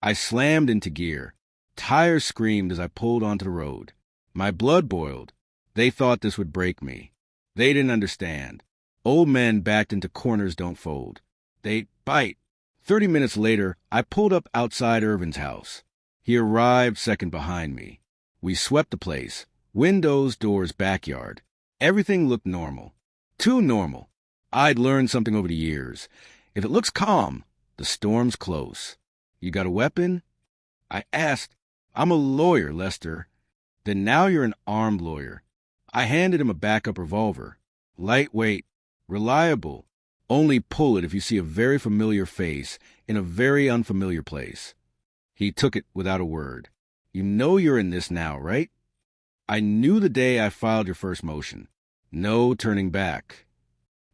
I slammed into gear. Tires screamed as I pulled onto the road. My blood boiled. They thought this would break me. They didn't understand. Old men backed into corners don't fold. They'd bite. 30 minutes later, I pulled up outside Irvin's house. He arrived second behind me. We swept the place. Windows, doors, backyard. Everything looked normal. Too normal. I'd learned something over the years. If it looks calm, the storm's close. You got a weapon? I asked. I'm a lawyer, Lester. Then now you're an armed lawyer. I handed him a backup revolver. Lightweight. Reliable. Only pull it if you see a very familiar face in a very unfamiliar place. He took it without a word. You know you're in this now, right? I knew the day I filed your first motion. No turning back.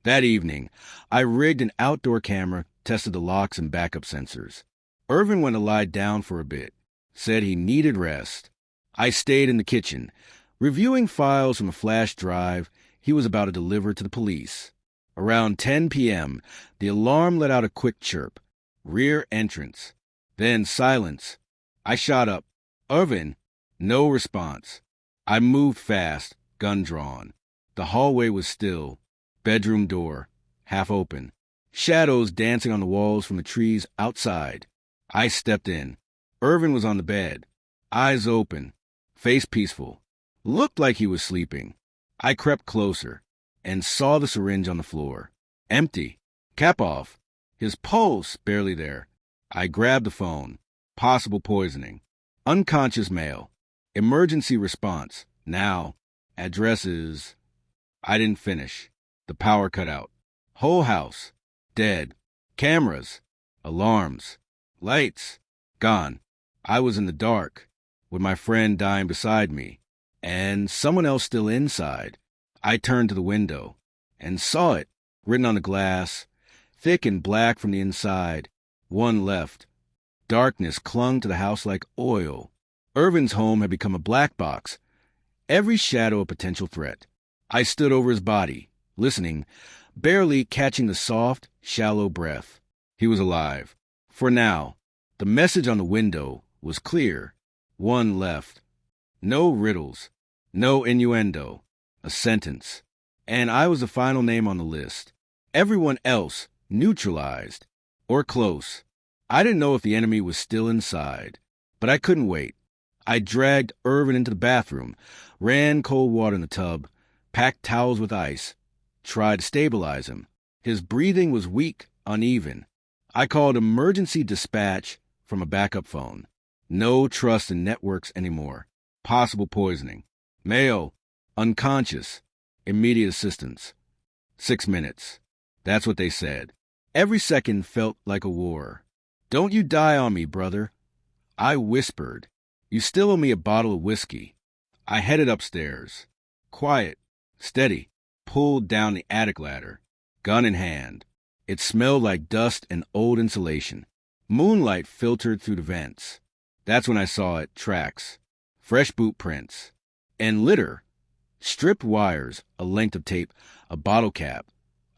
That evening, I rigged an outdoor camera, tested the locks and backup sensors. Irvin went to lie down for a bit, said he needed rest. I stayed in the kitchen, reviewing files from a flash drive he was about to deliver to the police. Around 10 p.m., the alarm let out a quick chirp. Rear entrance. Then silence. I shot up. Irvin. No response. I moved fast, gun drawn. The hallway was still. Bedroom door, half open. Shadows dancing on the walls from the trees outside. I stepped in. Irvin was on the bed. Eyes open. Face peaceful. Looked like he was sleeping. I crept closer and saw the syringe on the floor. Empty. Cap off. His pulse barely there. I grabbed the phone. Possible poisoning. Unconscious male. Emergency response. Now. Address is... I didn't finish. The power cut out. Whole house. Dead. Cameras. Alarms. Lights. Gone. I was in the dark, with my friend dying beside me, and someone else still inside. I turned to the window and saw it, written on the glass, thick and black from the inside. One left. Darkness clung to the house like oil. Irvin's home had become a black box, every shadow a potential threat. I stood over his body, listening, barely catching the soft, shallow breath. He was alive. For now. The message on the window was clear. One left. No riddles. No innuendo. A sentence. And I was the final name on the list. Everyone else neutralized. Or close. I didn't know if the enemy was still inside. But I couldn't wait. I dragged Irvin into the bathroom, ran cold water in the tub, packed towels with ice, tried to stabilize him. His breathing was weak, uneven. I called emergency dispatch from a backup phone. No trust in networks anymore. Possible poisoning. Male. Unconscious. Immediate assistance. 6 minutes. That's what they said. Every second felt like a war. Don't you die on me, brother. I whispered. You still owe me a bottle of whiskey. I headed upstairs. Quiet. Steady. Pulled down the attic ladder. Gun in hand. It smelled like dust and old insulation. Moonlight filtered through the vents. That's when I saw it. Tracks. Fresh boot prints. And litter. Stripped wires, a length of tape, a bottle cap,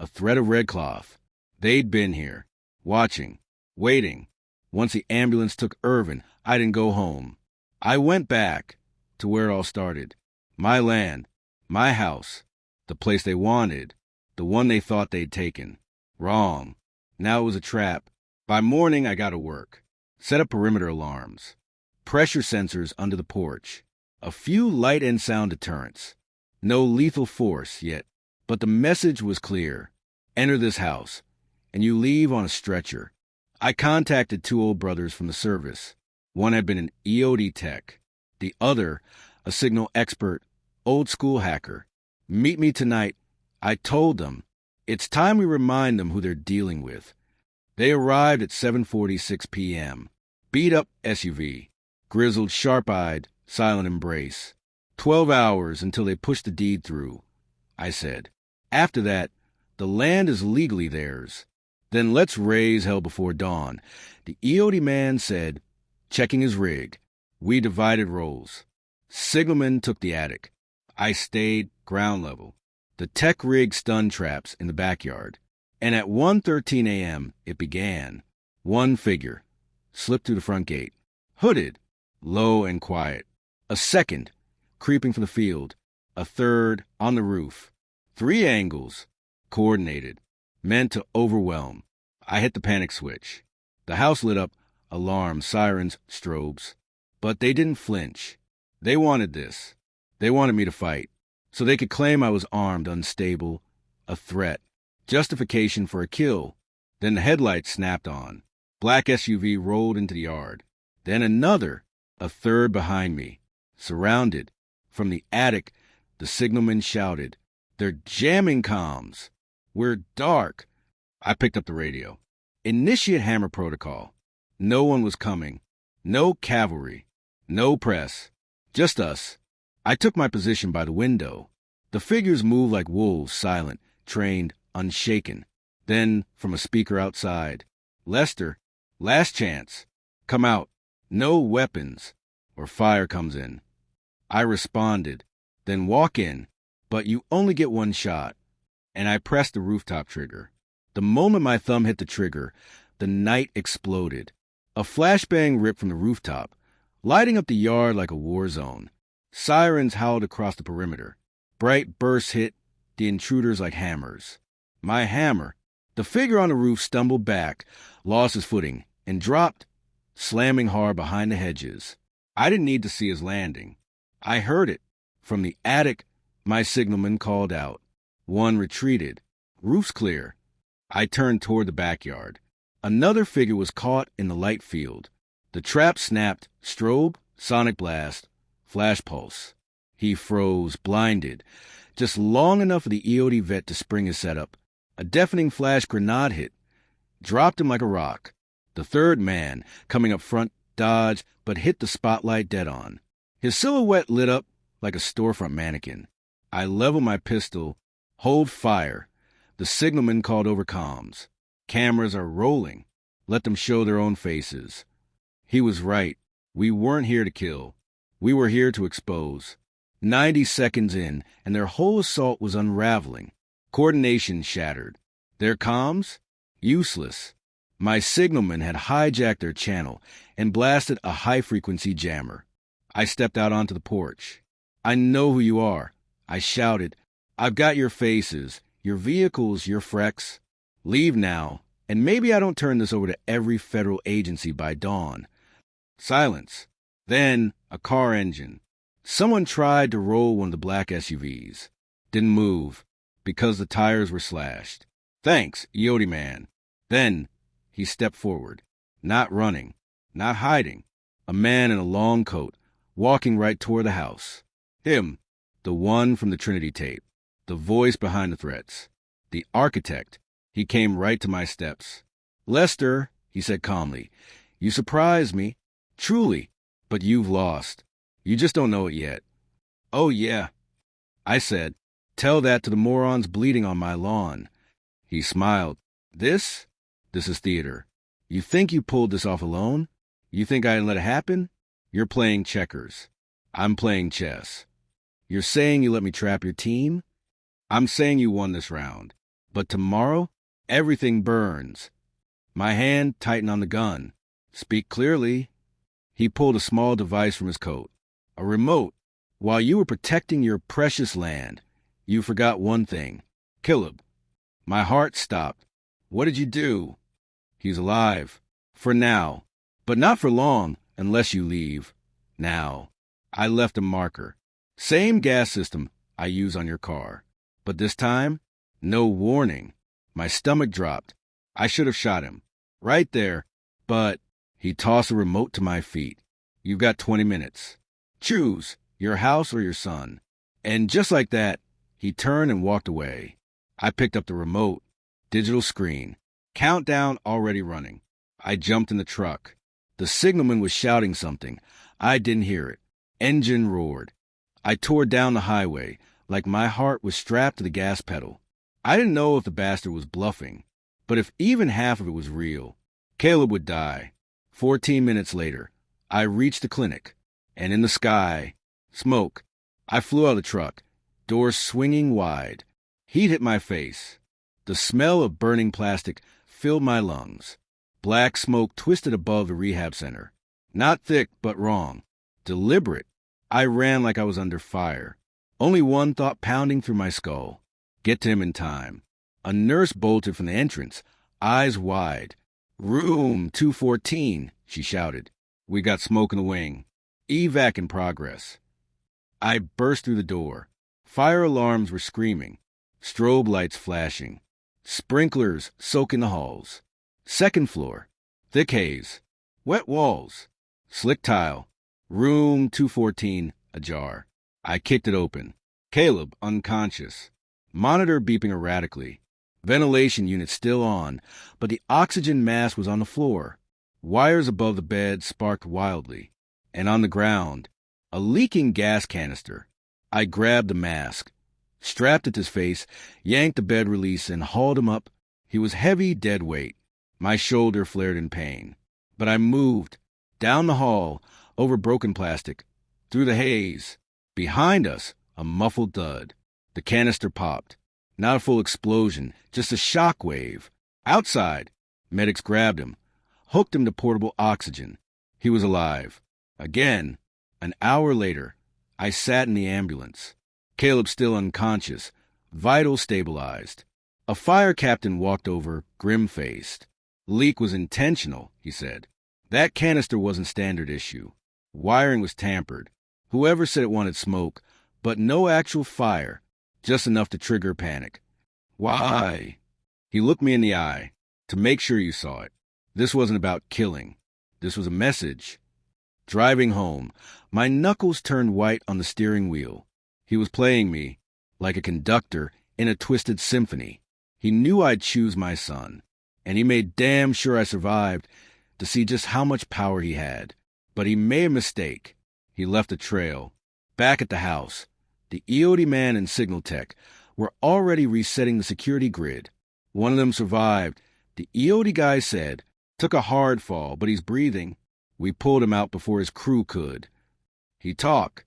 a thread of red cloth. They'd been here. Watching. Waiting. Once the ambulance took Irvin, I didn't go home. I went back to where it all started. My land. My house. The place they wanted. The one they thought they'd taken. Wrong. Now it was a trap. By morning, I got to work. Set up perimeter alarms. Pressure sensors under the porch. A few light and sound deterrents. No lethal force yet, but the message was clear. Enter this house, and you leave on a stretcher. I contacted 2 old brothers from the service. One had been an EOD tech. The other, a signal expert, old-school hacker. Meet me tonight. I told them. It's time we remind them who they're dealing with. They arrived at 7:46 p.m. Beat-up SUV. Grizzled, sharp-eyed, silent embrace. 12 hours until they push the deed through, I said. After that, the land is legally theirs. Then let's raise hell before dawn. The EOD man said, checking his rig. We divided roles. Signalman took the attic. I stayed ground level. The tech rig stun traps in the backyard. And at 1:13 a.m., it began. One figure slipped through the front gate. Hooded, low and quiet. A second, creeping from the field. A third, on the roof. 3 angles, coordinated, meant to overwhelm. I hit the panic switch. The house lit up, alarms, sirens, strobes. But they didn't flinch. They wanted this. They wanted me to fight, so they could claim I was armed, unstable, a threat. Justification for a kill. Then the headlights snapped on. Black SUV rolled into the yard. Then another, a third behind me. Surrounded. From the attic, the signalman shouted, "They're jamming comms. We're dark. I picked up the radio. Initiate hammer protocol. No one was coming. No cavalry. No press. Just us. I took my position by the window. The figures moved like wolves, silent, trained, unshaken. Then, from a speaker outside, "Lester, last chance. Come out. No weapons, or fire comes in." I responded, "Then walk in, but you only get one shot." And I pressed the rooftop trigger. The moment my thumb hit the trigger, the night exploded. A flashbang ripped from the rooftop, lighting up the yard like a war zone. Sirens howled across the perimeter. Bright bursts hit the intruders like hammers. My hammer. The figure on the roof stumbled back, lost his footing, and dropped, slamming hard behind the hedges. I didn't need to see his landing. I heard it. From the attic, my signalman called out. One retreated. Roof's clear. I turned toward the backyard. Another figure was caught in the light field. The trap snapped, strobe, sonic blast, flash pulse. He froze, blinded, just long enough for the EOD vet to spring his setup. A deafening flash grenade hit, dropped him like a rock. The third man, coming up front, dodged, but hit the spotlight dead on. His silhouette lit up like a storefront mannequin. I leveled my pistol. Hold fire. The signalman called over comms. Cameras are rolling. Let them show their own faces. He was right. We weren't here to kill. We were here to expose. 90 seconds in, and their whole assault was unraveling. Coordination shattered. Their comms? Useless. My signalman had hijacked their channel and blasted a high-frequency jammer. I stepped out onto the porch. "I know who you are," I shouted. "I've got your faces, your vehicles, your frecks. Leave now, and maybe I don't turn this over to every federal agency by dawn." Silence. Then a car engine. Someone tried to roll one of the black SUVs. Didn't move, because the tires were slashed. "Thanks, Yodi man." Then he stepped forward. Not running, not hiding. A man in a long coat, walking right toward the house. Him, the one from the Trinity tape. The voice behind the threats. The architect. He came right to my steps. "Lester," he said calmly, "you surprised me. Truly. But you've lost. You just don't know it yet." "Oh, yeah," I said. "Tell that to the morons bleeding on my lawn." He smiled. This is theater. You think you pulled this off alone? You think I let it happen? You're playing checkers. I'm playing chess. You're saying you let me trap your team? I'm saying you won this round. But tomorrow, everything burns. My hand tightened on the gun. "Speak clearly." He pulled a small device from his coat. "A remote. While you were protecting your precious land, you forgot one thing. Caleb." My heart stopped. "What did you do?" "He's alive. For now. But not for long, unless you leave. Now." I left a marker. Same gas system I use on your car. But this time, no warning. My stomach dropped. I should have shot him. Right there. But he tossed a remote to my feet. "You've got 20 minutes. Choose your house or your son." And just like that, he turned and walked away. I picked up the remote. Digital screen. Countdown already running. I jumped in the truck. The signalman was shouting something. I didn't hear it. Engine roared. I tore down the highway, like my heart was strapped to the gas pedal. I didn't know if the bastard was bluffing, but if even half of it was real, Caleb would die. 14 minutes later, I reached the clinic, and in the sky, smoke. I flew out of the truck, doors swinging wide. Heat hit my face. The smell of burning plastic filled my lungs. Black smoke twisted above the rehab center. Not thick, but wrong. Deliberate. I ran like I was under fire. Only one thought pounding through my skull. Get to him in time. A nurse bolted from the entrance, eyes wide. "Room 214, she shouted. "We got smoke in the wing. Evac in progress." I burst through the door. Fire alarms were screaming. Strobe lights flashing. Sprinklers soaking the halls. Second floor. Thick haze. Wet walls. Slick tile. Room 214 ajar. I kicked it open. Caleb unconscious. Monitor beeping erratically. Ventilation unit still on, but the oxygen mask was on the floor. Wires above the bed sparked wildly. And on the ground, a leaking gas canister. I grabbed the mask, strapped it to his face, yanked the bed release, and hauled him up. He was heavy, dead weight. My shoulder flared in pain. But I moved, down the hall, over broken plastic, through the haze. Behind us, a muffled thud. The canister popped. Not a full explosion, just a shock wave. Outside, medics grabbed him, hooked him to portable oxygen. He was alive. Again, an hour later, I sat in the ambulance. Caleb still unconscious, vitals stabilized. A fire captain walked over, grim-faced. Leak was intentional, he said. That canister wasn't standard issue. Wiring was tampered. Whoever said it wanted smoke, but no actual fire, just enough to trigger panic. Why? He looked me in the eye, to make sure you saw it. This wasn't about killing. This was a message. Driving home, my knuckles turned white on the steering wheel. He was playing me, like a conductor in a twisted symphony. He knew I'd choose my son, and he made damn sure I survived to see just how much power he had. But he made a mistake. He left a trail. Back at the house, the EOD man and signal tech were already resetting the security grid. One of them survived. The EOD guy said, took a hard fall, but he's breathing. We pulled him out before his crew could. He talked.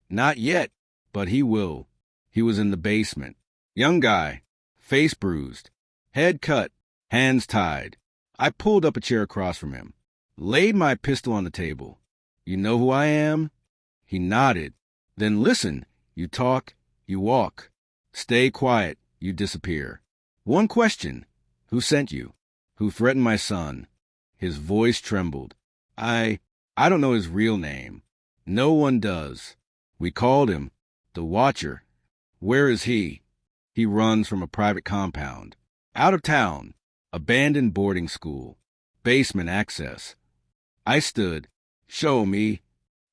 Not yet, but he will. He was in the basement. Young guy, face bruised, head cut, hands tied. I pulled up a chair across from him, laid my pistol on the table. You know who I am? He nodded. Then listen, you talk, you walk. Stay quiet, you disappear. One question. Who sent you? Who threatened my son? His voice trembled. I don't know his real name. No one does. We called him the Watcher. Where is he? He runs from a private compound. Out of town. Abandoned boarding school. Basement access. I stood. Show me.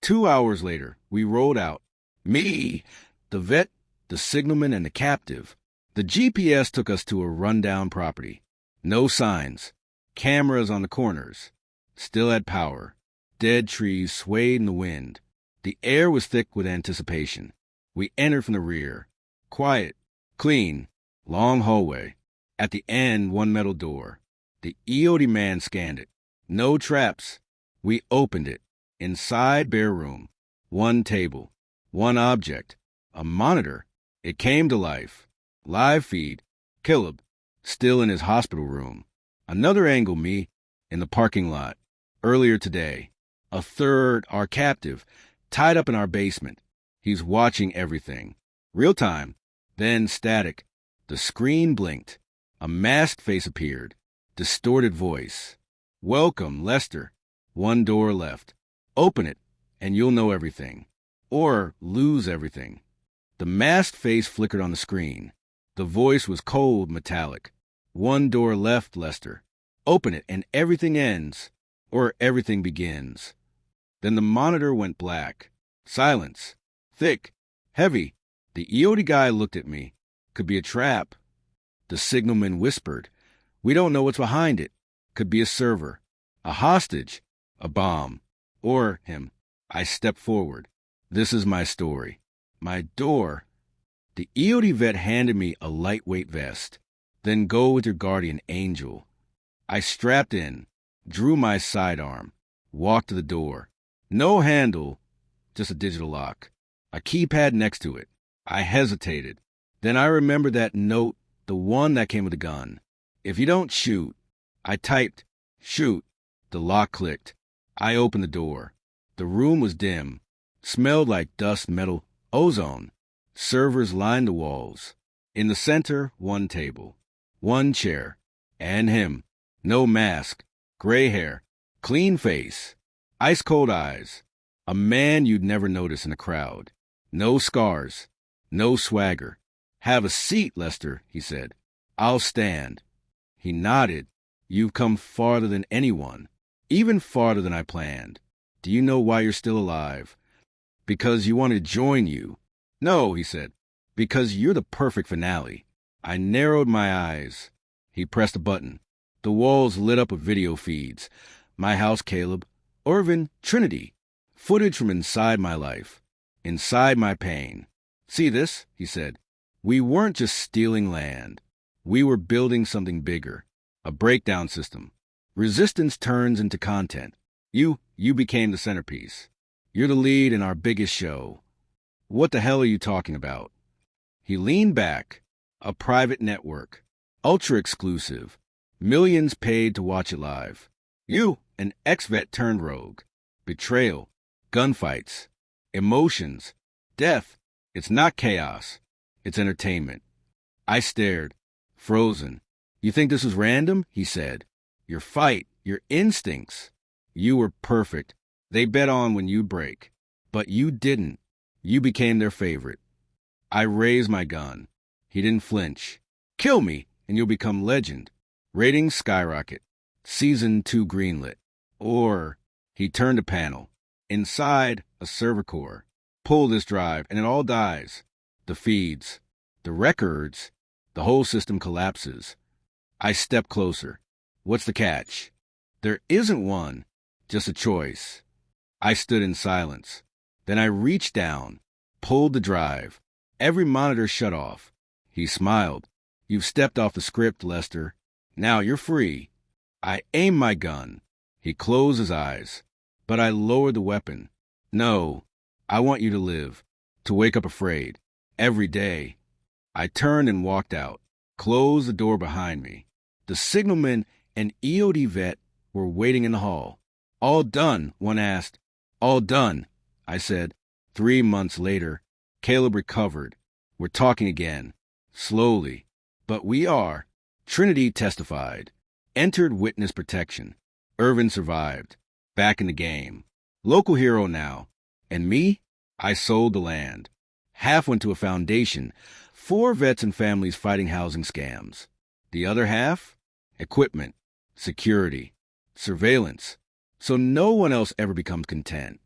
2 hours later, we rolled out. Me, the vet, the signalman, and the captive. The GPS took us to a rundown property. No signs. Cameras on the corners. Still had power. Dead trees swayed in the wind. The air was thick with anticipation. We entered from the rear. Quiet. Clean. Long hallway. At the end, one metal door. The EOD man scanned it. No traps. We opened it. Inside, bare room. One table. One object. A monitor. It came to life. Live feed. Caleb. Still in his hospital room. Another angle, me. In the parking lot. Earlier today. A third, our captive. Tied up in our basement. He's watching everything. Real time. Then static. The screen blinked. A masked face appeared. Distorted voice. Welcome, Lester. One door left. Open it, and you'll know everything. Or lose everything. The masked face flickered on the screen. The voice was cold, metallic. One door left, Lester. Open it, and everything ends. Or everything begins. Then the monitor went black. Silence. Thick. Heavy. The EOD guy looked at me. Could be a trap. The signalman whispered. We don't know what's behind it. Could be a server. A hostage. A bomb. Or him. I stepped forward. This is my story. My door. The EOD vet handed me a lightweight vest. Then go with your guardian angel. I strapped in. Drew my sidearm. Walked to the door. No handle. Just a digital lock. A keypad next to it. I hesitated. Then I remembered that note, the one that came with the gun. If you don't shoot. I typed, shoot. The lock clicked. I opened the door. The room was dim. Smelled like dust, metal, ozone. Servers lined the walls. In the center, one table. One chair. And him. No mask. Gray hair. Clean face. Ice-cold eyes. A man you'd never notice in a crowd. No scars. No swagger. Have a seat, Lester, he said. I'll stand. He nodded. You've come farther than anyone. Even farther than I planned. Do you know why you're still alive? Because you want to join you. No, he said. Because you're the perfect finale. I narrowed my eyes. He pressed a button. The walls lit up with video feeds. My house, Caleb. Irvin, Trinity. Footage from inside my life. Inside my pain. See this? He said. We weren't just stealing land. We were building something bigger. A breakdown system. Resistance turns into content. You became the centerpiece. You're the lead in our biggest show. What the hell are you talking about? He leaned back. A private network. Ultra exclusive. Millions paid to watch it live. You, an ex-vet turned rogue. Betrayal. Gunfights. Emotions. Death. It's not chaos. It's entertainment. I stared. Frozen. You think this was random? He said. Your fight. Your instincts. You were perfect. They bet on when you'd break. But you didn't. You became their favorite. I raised my gun. He didn't flinch. Kill me, and you'll become legend. Ratings skyrocket. Season 2 greenlit. Or, he turned a panel. Inside, a server core. Pull this drive, and it all dies. The feeds. The records. The whole system collapses. I step closer. What's the catch? There isn't one. Just a choice. I stood in silence. Then I reached down. Pulled the drive. Every monitor shut off. He smiled. You've stepped off the script, Lester. Now you're free. I aimed my gun. He closed his eyes. But I lowered the weapon. No, I want you to live. To wake up afraid. Every day. I turned and walked out. Closed the door behind me. The signalman and EOD vet were waiting in the hall. All done, one asked. All done, I said. 3 months later, Caleb recovered. We're talking again. Slowly. But we are. Trinity testified. Entered witness protection. Irvin survived. Back in the game. Local hero now. And me? I sold the land. Half went to a foundation. 4 vets and families fighting housing scams. The other half? Equipment. Security. Surveillance. So no one else ever becomes content.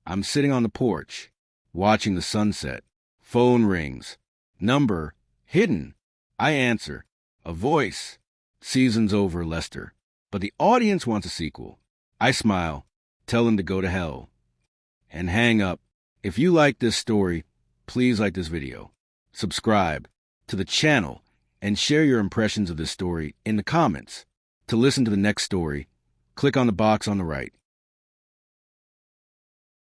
I'm sitting on the porch, watching the sunset. Phone rings. Number. Hidden. I answer. A voice. Season's over, Lester. But the audience wants a sequel. I smile. Tell them to go to hell. And hang up. If you like this story, please like this video. Subscribe to the channel and share your impressions of this story in the comments. To listen to the next story, click on the box on the right.